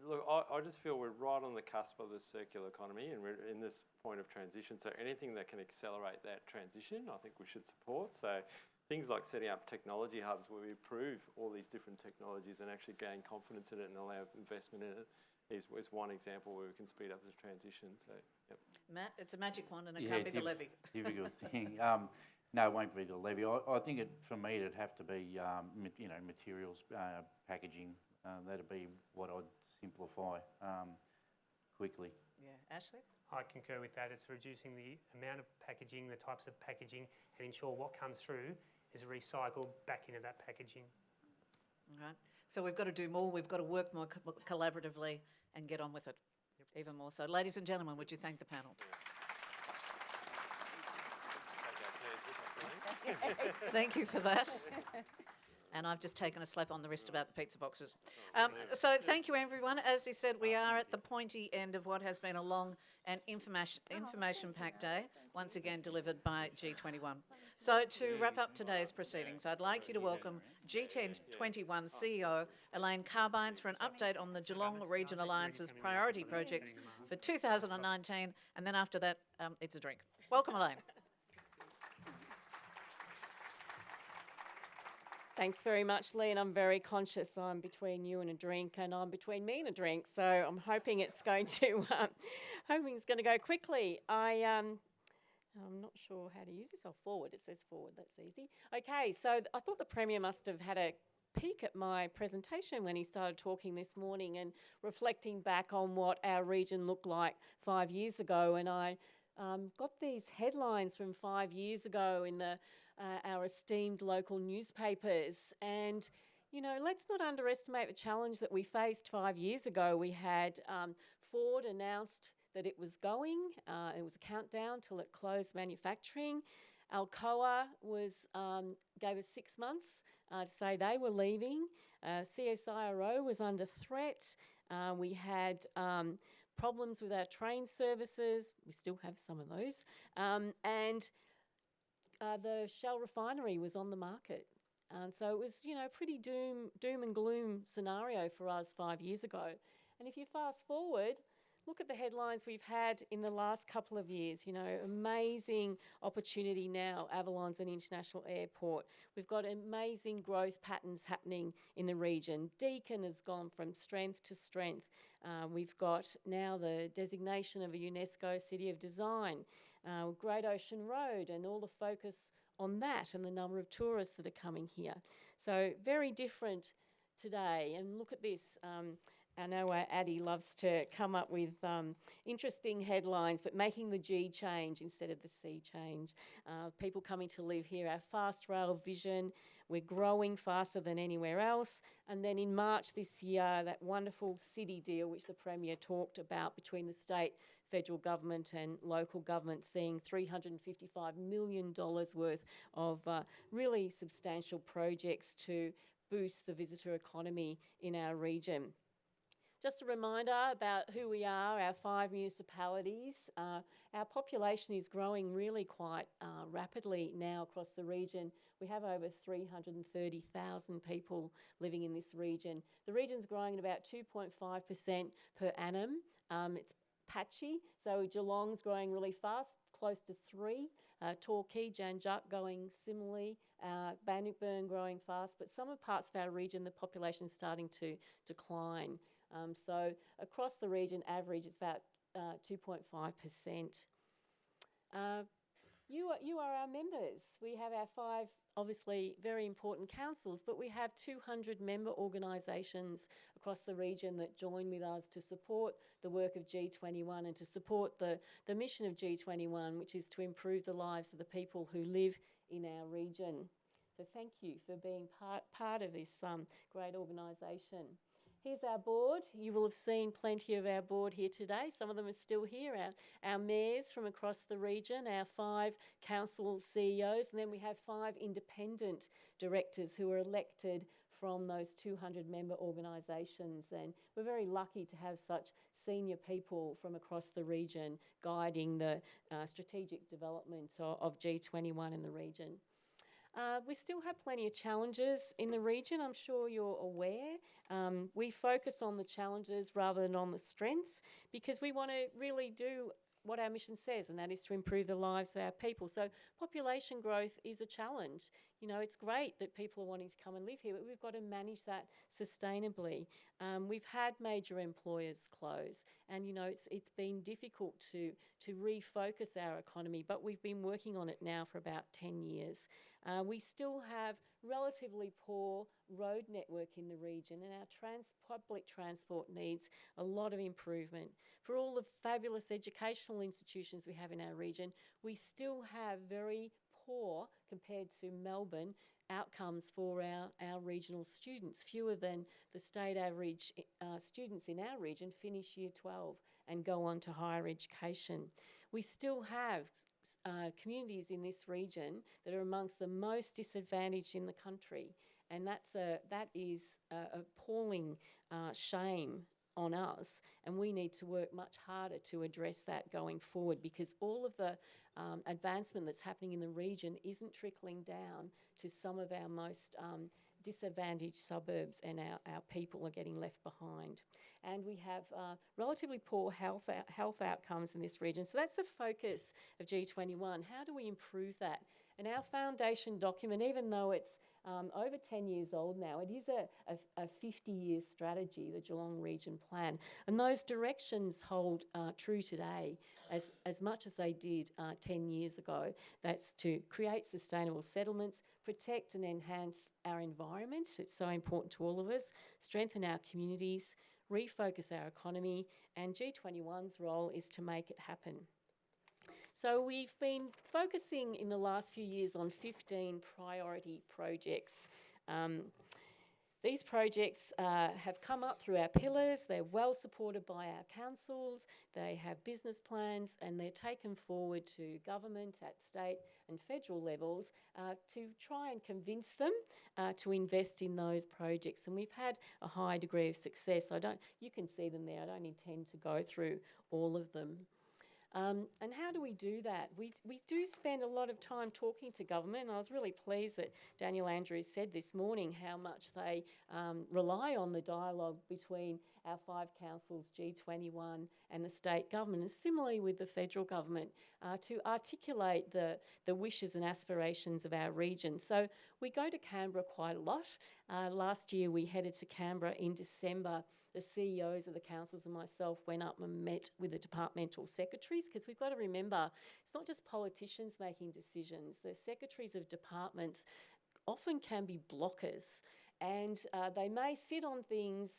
Look, I just feel we're right on the cusp of the circular economy and we're in this point of transition. So anything that can accelerate that transition, I think we should support. So things like setting up technology hubs where we prove all these different technologies and actually gain confidence in it and allow investment in it is one example where we can speed up the transition. So, yep. Matt, it's a magic wand and it can't be the levy. Difficult thing. No, it won't be the levy. I think for me it'd have to be materials, packaging. That'd be what I'd simplify quickly. Yeah, Ashley? I concur with that. It's reducing the amount of packaging, the types of packaging, and ensure what comes through is recycled back into that packaging. All right. So we've got to do more. We've got to work more collaboratively and get on with it even more so. Ladies and gentlemen, would you thank the panel? Thank you for that. And I've just taken a slap on the wrist about the pizza boxes. So thank you, everyone. As you said, we are at the pointy end of what has been a long and information-packed day, once again delivered by G21. So to wrap up today's proceedings, I'd like you to welcome G21 CEO Elaine Carbines for an update on the Geelong Region Alliance's priority projects for 2019, and then after that, it's a drink. Welcome, Elaine. Thanks very much, Lee, and I'm very conscious I'm between you and a drink, and I'm between me and a drink, so I'm hoping it's going to go quickly. I'm not sure how to use this. Oh, forward. It says forward. That's easy. Okay, so I thought the Premier must have had a peek at my presentation when he started talking this morning and reflecting back on what our region looked like 5 years ago, and I got these headlines from 5 years ago in our esteemed local newspapers. And, you know, let's not underestimate the challenge that we faced 5 years ago. We had Ford announced that it was going. It was a countdown till it closed manufacturing. Alcoa gave us 6 months to say they were leaving. CSIRO was under threat. We had problems with our train services. We still have some of those. And the Shell refinery was on the market. And so it was, you know, pretty doom and gloom scenario for us 5 years ago. And if you fast forward, look at the headlines we've had in the last couple of years. You know, amazing opportunity now, Avalon's an international airport. We've got amazing growth patterns happening in the region. Deakin has gone from strength to strength. We've got now the designation of a UNESCO City of Design. Great Ocean Road and all the focus on that and the number of tourists that are coming here. So very different today. And look at this. I know Addie loves to come up with interesting headlines, but making the G change instead of the C change. People coming to live here, our fast rail vision. We're growing faster than anywhere else. And then in March this year, that wonderful city deal, which the Premier talked about between the state, federal government and local government, seeing $355 million worth of really substantial projects to boost the visitor economy in our region. Just a reminder about who we are, our 5 municipalities. Our population is growing really quite rapidly now across the region. We have over 330,000 people living in this region. The region's growing at about 2.5% per annum. It's patchy, so Geelong's growing really fast, close to 3. Torquay, Janjuk going similarly, Bannockburn growing fast, but some parts of our region the population is starting to decline. So across the region, average is about 2.5%. You are our members. We have our 5, obviously, very important councils, but we have 200 member organisations across the region that join with us to support the work of G21 and to support the mission of G21, which is to improve the lives of the people who live in our region. So thank you for being part of this great organisation. Here's our board. You will have seen plenty of our board here today. Some of them are still here. Our mayors from across the region, our 5 council CEOs, and then we have 5 independent directors who are elected from those 200 member organisations. And we're very lucky to have such senior people from across the region guiding the strategic development of G21 in the region. We still have plenty of challenges in the region, I'm sure you're aware. We focus on the challenges rather than on the strengths because we want to really do what our mission says, and that is to improve the lives of our people. So population growth is a challenge. You know, it's great that people are wanting to come and live here, but we've got to manage that sustainably. We've had major employers close, and you know, it's been difficult to refocus our economy, but we've been working on it now for about 10 years. We still have relatively poor road network in the region, and our public transport needs a lot of improvement. For all the fabulous educational institutions we have in our region, we still have very poor, compared to Melbourne, outcomes for our regional students. Fewer than the state average students in our region finish year 12 and go on to higher education. We still have communities in this region that are amongst the most disadvantaged in the country. And that is a appalling shame on us, and we need to work much harder to address that going forward, because all of the advancement that's happening in the region isn't trickling down to some of our most disadvantaged suburbs, and our people are getting left behind. And we have relatively poor health outcomes in this region. So that's the focus of G21. How do we improve that? And our foundation document, even though it's over 10 years old now, it is a 50-year strategy, the Geelong Region Plan. And those directions hold true today as much as they did 10 years ago. That's to create sustainable settlements, protect and enhance our environment, it's so important to all of us, strengthen our communities, refocus our economy, and G21's role is to make it happen. So we've been focusing in the last few years on 15 priority projects. These projects have come up through our pillars. They're well supported by our councils. They have business plans, and they're taken forward to government at state and federal levels to try and convince them to invest in those projects. And we've had a high degree of success. You can see them there. I don't intend to go through all of them. And how do we do that? We do spend a lot of time talking to government, and I was really pleased that Daniel Andrews said this morning how much they rely on the dialogue between our 5 councils, G21 and the state government, and similarly with the federal government, to articulate the wishes and aspirations of our region. So we go to Canberra quite a lot. Last year we headed to Canberra in December. The CEOs of the councils and myself went up and met with the departmental secretaries, because we've got to remember, it's not just politicians making decisions. The secretaries of departments often can be blockers, and they may sit on things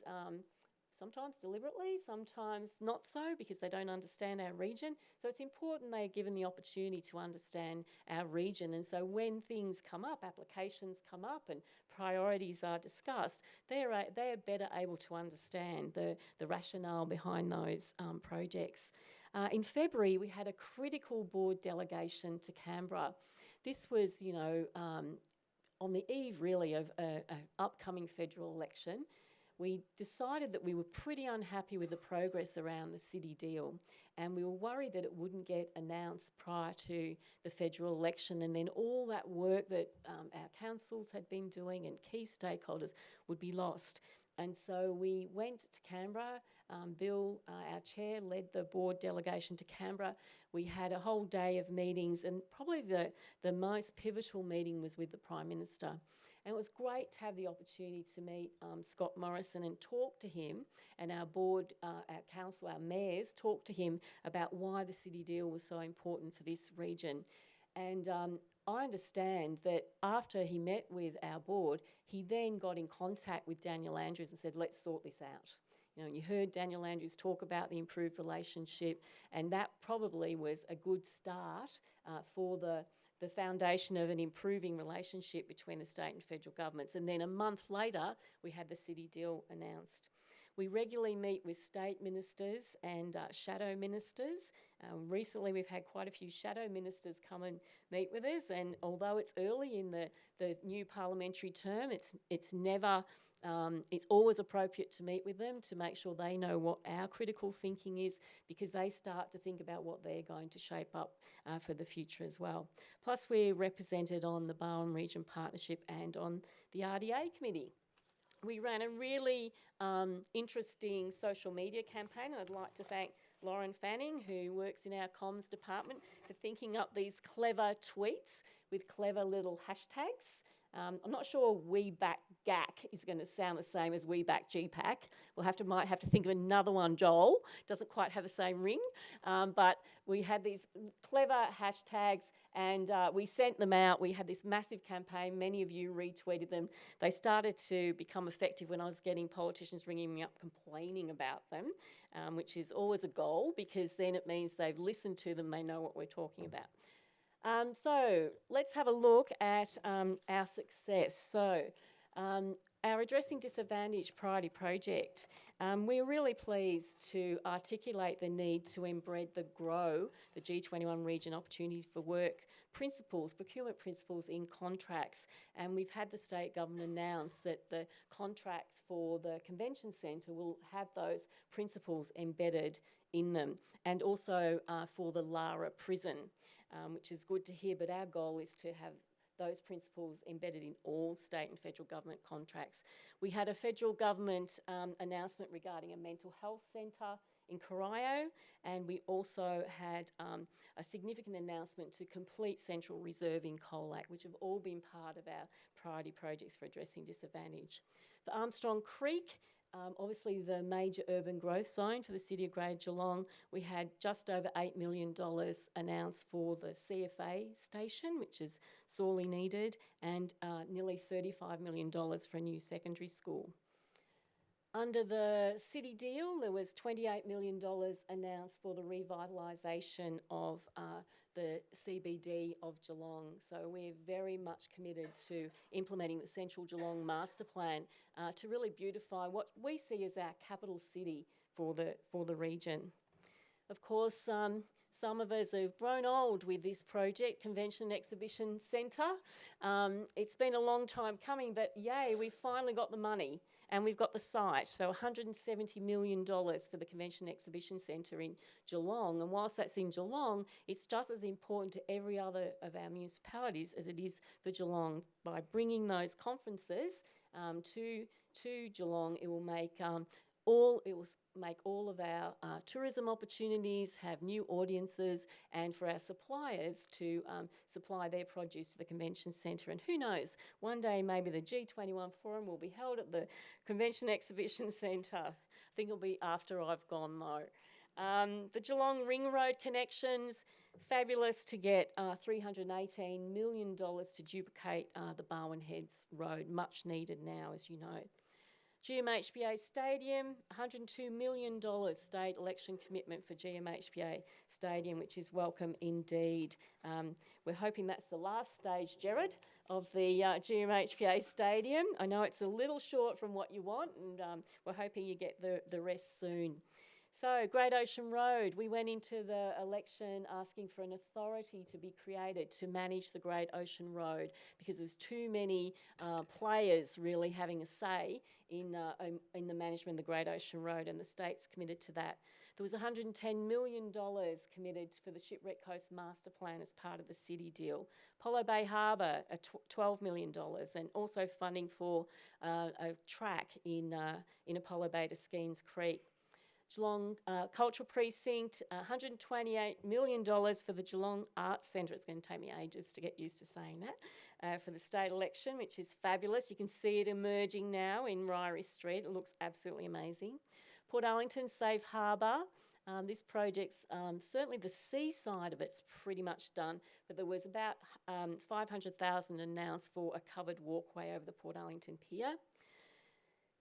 sometimes deliberately, sometimes not so, because they don't understand our region. So it's important they're given the opportunity to understand our region. And so when things come up, applications come up and priorities are discussed, they're better able to understand the rationale behind those projects. In February, we had a critical board delegation to Canberra. This was, on the eve really of an upcoming federal election. We decided that we were pretty unhappy with the progress around the city deal, and we were worried that it wouldn't get announced prior to the federal election, and then all that work that our councils had been doing and key stakeholders would be lost. And so we went to Canberra. Bill, our chair, led the board delegation to Canberra. We had a whole day of meetings, and probably the most pivotal meeting was with the Prime Minister. And it was great to have the opportunity to meet Scott Morrison and talk to him, and our board, our council, our mayors, talk to him about why the city deal was so important for this region. And I understand that after he met with our board, he then got in contact with Daniel Andrews and said, let's sort this out. And you heard Daniel Andrews talk about the improved relationship, and that probably was a good start for the foundation of an improving relationship between the state and federal governments. And then a month later, we had the city deal announced. We regularly meet with state ministers and shadow ministers. Recently, we've had quite a few shadow ministers come and meet with us, and although it's early in the new parliamentary term, it's always appropriate to meet with them to make sure they know what our critical thinking is, because they start to think about what they're going to shape up for the future as well. Plus, we're represented on the Barwon Region Partnership and on the RDA committee. We ran a really interesting social media campaign. I'd like to thank Lauren Fanning, who works in our comms department, for thinking up these clever tweets with clever little hashtags. I'm not sure We Back GAC is going to sound the same as We Back GPAC. Might have to think of another one, Joel. Doesn't quite have the same ring. But we had these clever hashtags, and we sent them out. We had this massive campaign. Many of you retweeted them. They started to become effective when I was getting politicians ringing me up complaining about them, which is always a goal, because then it means they've listened to them, they know what we're talking about. So let's have a look at our success. So Our Addressing Disadvantage priority project, we're really pleased to articulate the need to embed the GROW, the G21 Region Opportunities for Work principles, procurement principles in contracts. And we've had the state government announce that the contracts for the convention centre will have those principles embedded in them, and also for the Lara prison, which is good to hear, but our goal is to have those principles embedded in all state and federal government contracts. We had a federal government announcement regarding a mental health centre in Corio, and we also had a significant announcement to complete Central Reserve in Colac, which have all been part of our priority projects for addressing disadvantage. For Armstrong Creek, obviously the major urban growth zone for the City of Greater Geelong, we had just over $8 million announced for the CFA station, which is sorely needed, and nearly $35 million for a new secondary school. Under the city deal, there was $28 million announced for the revitalisation of the CBD of Geelong. So we're very much committed to implementing the Central Geelong Master Plan to really beautify what we see as our capital city for the region. Of course, some of us have grown old with this project, Convention and Exhibition Centre. It's been a long time coming, but yay, we've finally got the money and we've got the site. So $170 million for the Convention and Exhibition Centre in Geelong. And whilst that's in Geelong, it's just as important to every other of our municipalities as it is for Geelong. By bringing those conferences to Geelong, it will make all of our tourism opportunities have new audiences, and for our suppliers to supply their produce to the convention centre. And who knows, one day maybe the G21 Forum will be held at the Convention Exhibition Centre. I think it'll be after I've gone though. The Geelong Ring Road connections, fabulous to get $318 million to duplicate the Barwon Heads Road, much needed now, as you know. GMHBA Stadium, $102 million state election commitment for GMHBA Stadium, which is welcome indeed. We're hoping that's the last stage, Gerard, of the GMHBA Stadium. I know it's a little short from what you want, and we're hoping you get the rest soon. So, Great Ocean Road, we went into the election asking for an authority to be created to manage the Great Ocean Road because there's too many players really having a say in the management of the Great Ocean Road, and the state's committed to that. There was $110 million committed for the Shipwreck Coast Master Plan as part of the city deal. Apollo Bay Harbour, $12 million, and also funding for a track in Apollo Bay to Skeens Creek. Geelong Cultural Precinct, $128 million for the Geelong Arts Centre. It's going to take me ages to get used to saying that, for the state election, which is fabulous. You can see it emerging now in Ryrie Street. It looks absolutely amazing. Port Arlington Safe Harbour. This project's, certainly the seaside of it's pretty much done, but there was about $500,000 announced for a covered walkway over the Port Arlington Pier.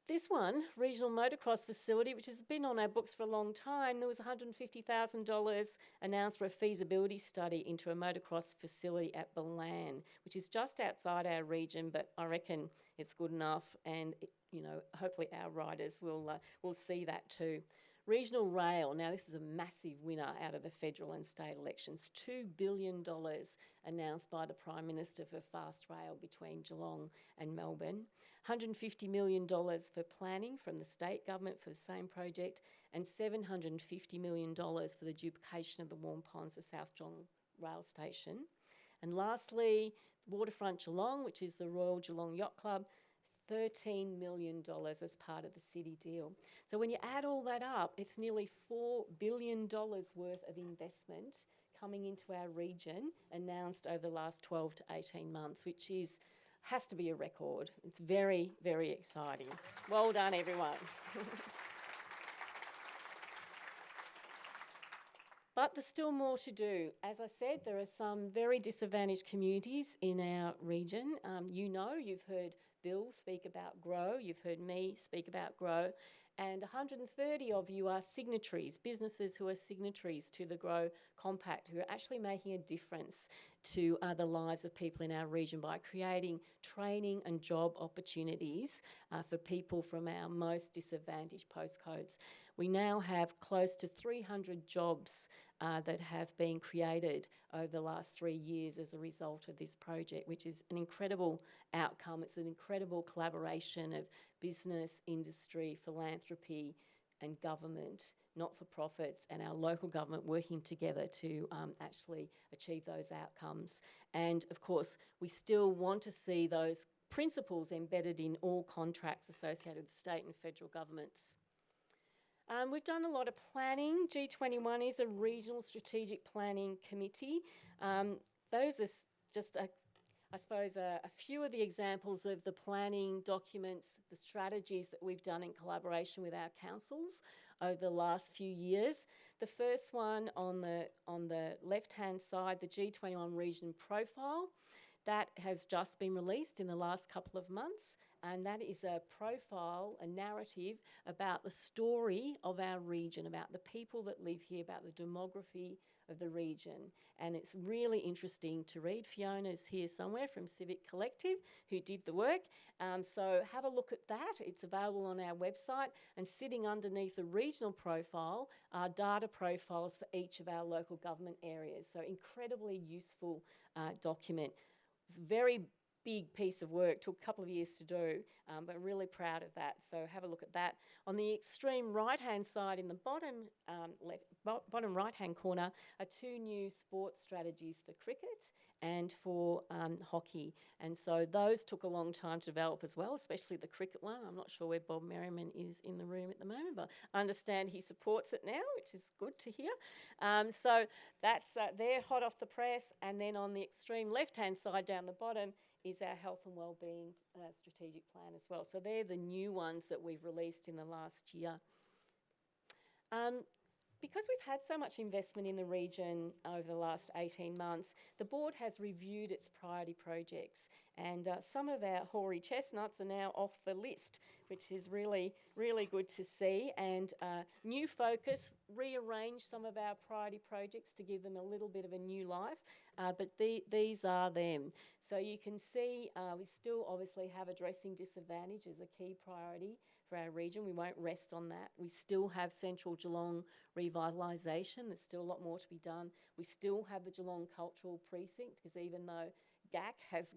This one, Regional Motocross Facility, which has been on our books for a long time, there was $150,000 announced for a feasibility study into a motocross facility at Balan, which is just outside our region, but I reckon it's good enough, and hopefully our riders will see that too. Regional Rail, now this is a massive winner out of the federal and state elections, $2 billion announced by the Prime Minister for fast rail between Geelong and Melbourne, $150 million for planning from the state government for the same project, and $750 million for the duplication of the Warm Ponds to South Geelong Rail Station. And lastly, Waterfront Geelong, which is the Royal Geelong Yacht Club, $13 million as part of the city deal. So when you add all that up, it's nearly $4 billion worth of investment coming into our region, announced over the last 12 to 18 months, which has to be a record. It's very, very exciting. Well done, everyone. But there's still more to do. As I said, there are some very disadvantaged communities in our region. You've heard Bill speak about GROW, you've heard me speak about GROW, and 130 of you are signatories, businesses who are signatories to the Grow Compact, who are actually making a difference to the lives of people in our region by creating training and job opportunities for people from our most disadvantaged postcodes. We now have close to 300 jobs that have been created over the last 3 years as a result of this project, which is an incredible outcome. It's an incredible collaboration of business, industry, philanthropy and government, not-for-profits and our local government working together to actually achieve those outcomes. And of course, we still want to see those principles embedded in all contracts associated with the state and federal governments. We've done a lot of planning. G21 is a regional strategic planning committee. Those are just, I suppose, a few of the examples of the planning documents, the strategies that we've done in collaboration with our councils over the last few years. The first one on the left-hand side, the G21 region profile, that has just been released in the last couple of months, and that is a profile, a narrative about the story of our region, about the people that live here, about the demography of the region. And it's really interesting to read. Fiona's here somewhere from Civic Collective who did the work. So have a look at that. It's available on our website, and sitting underneath the regional profile are data profiles for each of our local government areas. So incredibly useful document. It's a very big piece of work, took a couple of years to do, but I'm really proud of that. So have a look at that. On the extreme right-hand side, in the bottom right-hand corner, are two new sports strategies for cricket and for hockey. And so those took a long time to develop as well, especially the cricket one. I'm not sure where Bob Merriman is in the room at the moment, but I understand he supports it now, which is good to hear. So that's they're hot off the press. And then on the extreme left-hand side down the bottom is our health and wellbeing strategic plan as well. So they're the new ones that we've released in the last year. Because we've had so much investment in the region over the last 18 months, the board has reviewed its priority projects, and some of our hoary chestnuts are now off the list, which is really, really good to see. And new focus, rearrange some of our priority projects to give them a little bit of a new life, but these are them. So you can see we still obviously have addressing disadvantage as a key priority for our region. We won't rest on that. We still have Central Geelong revitalisation. There's still a lot more to be done. We still have the Geelong Cultural Precinct, because even though GAC has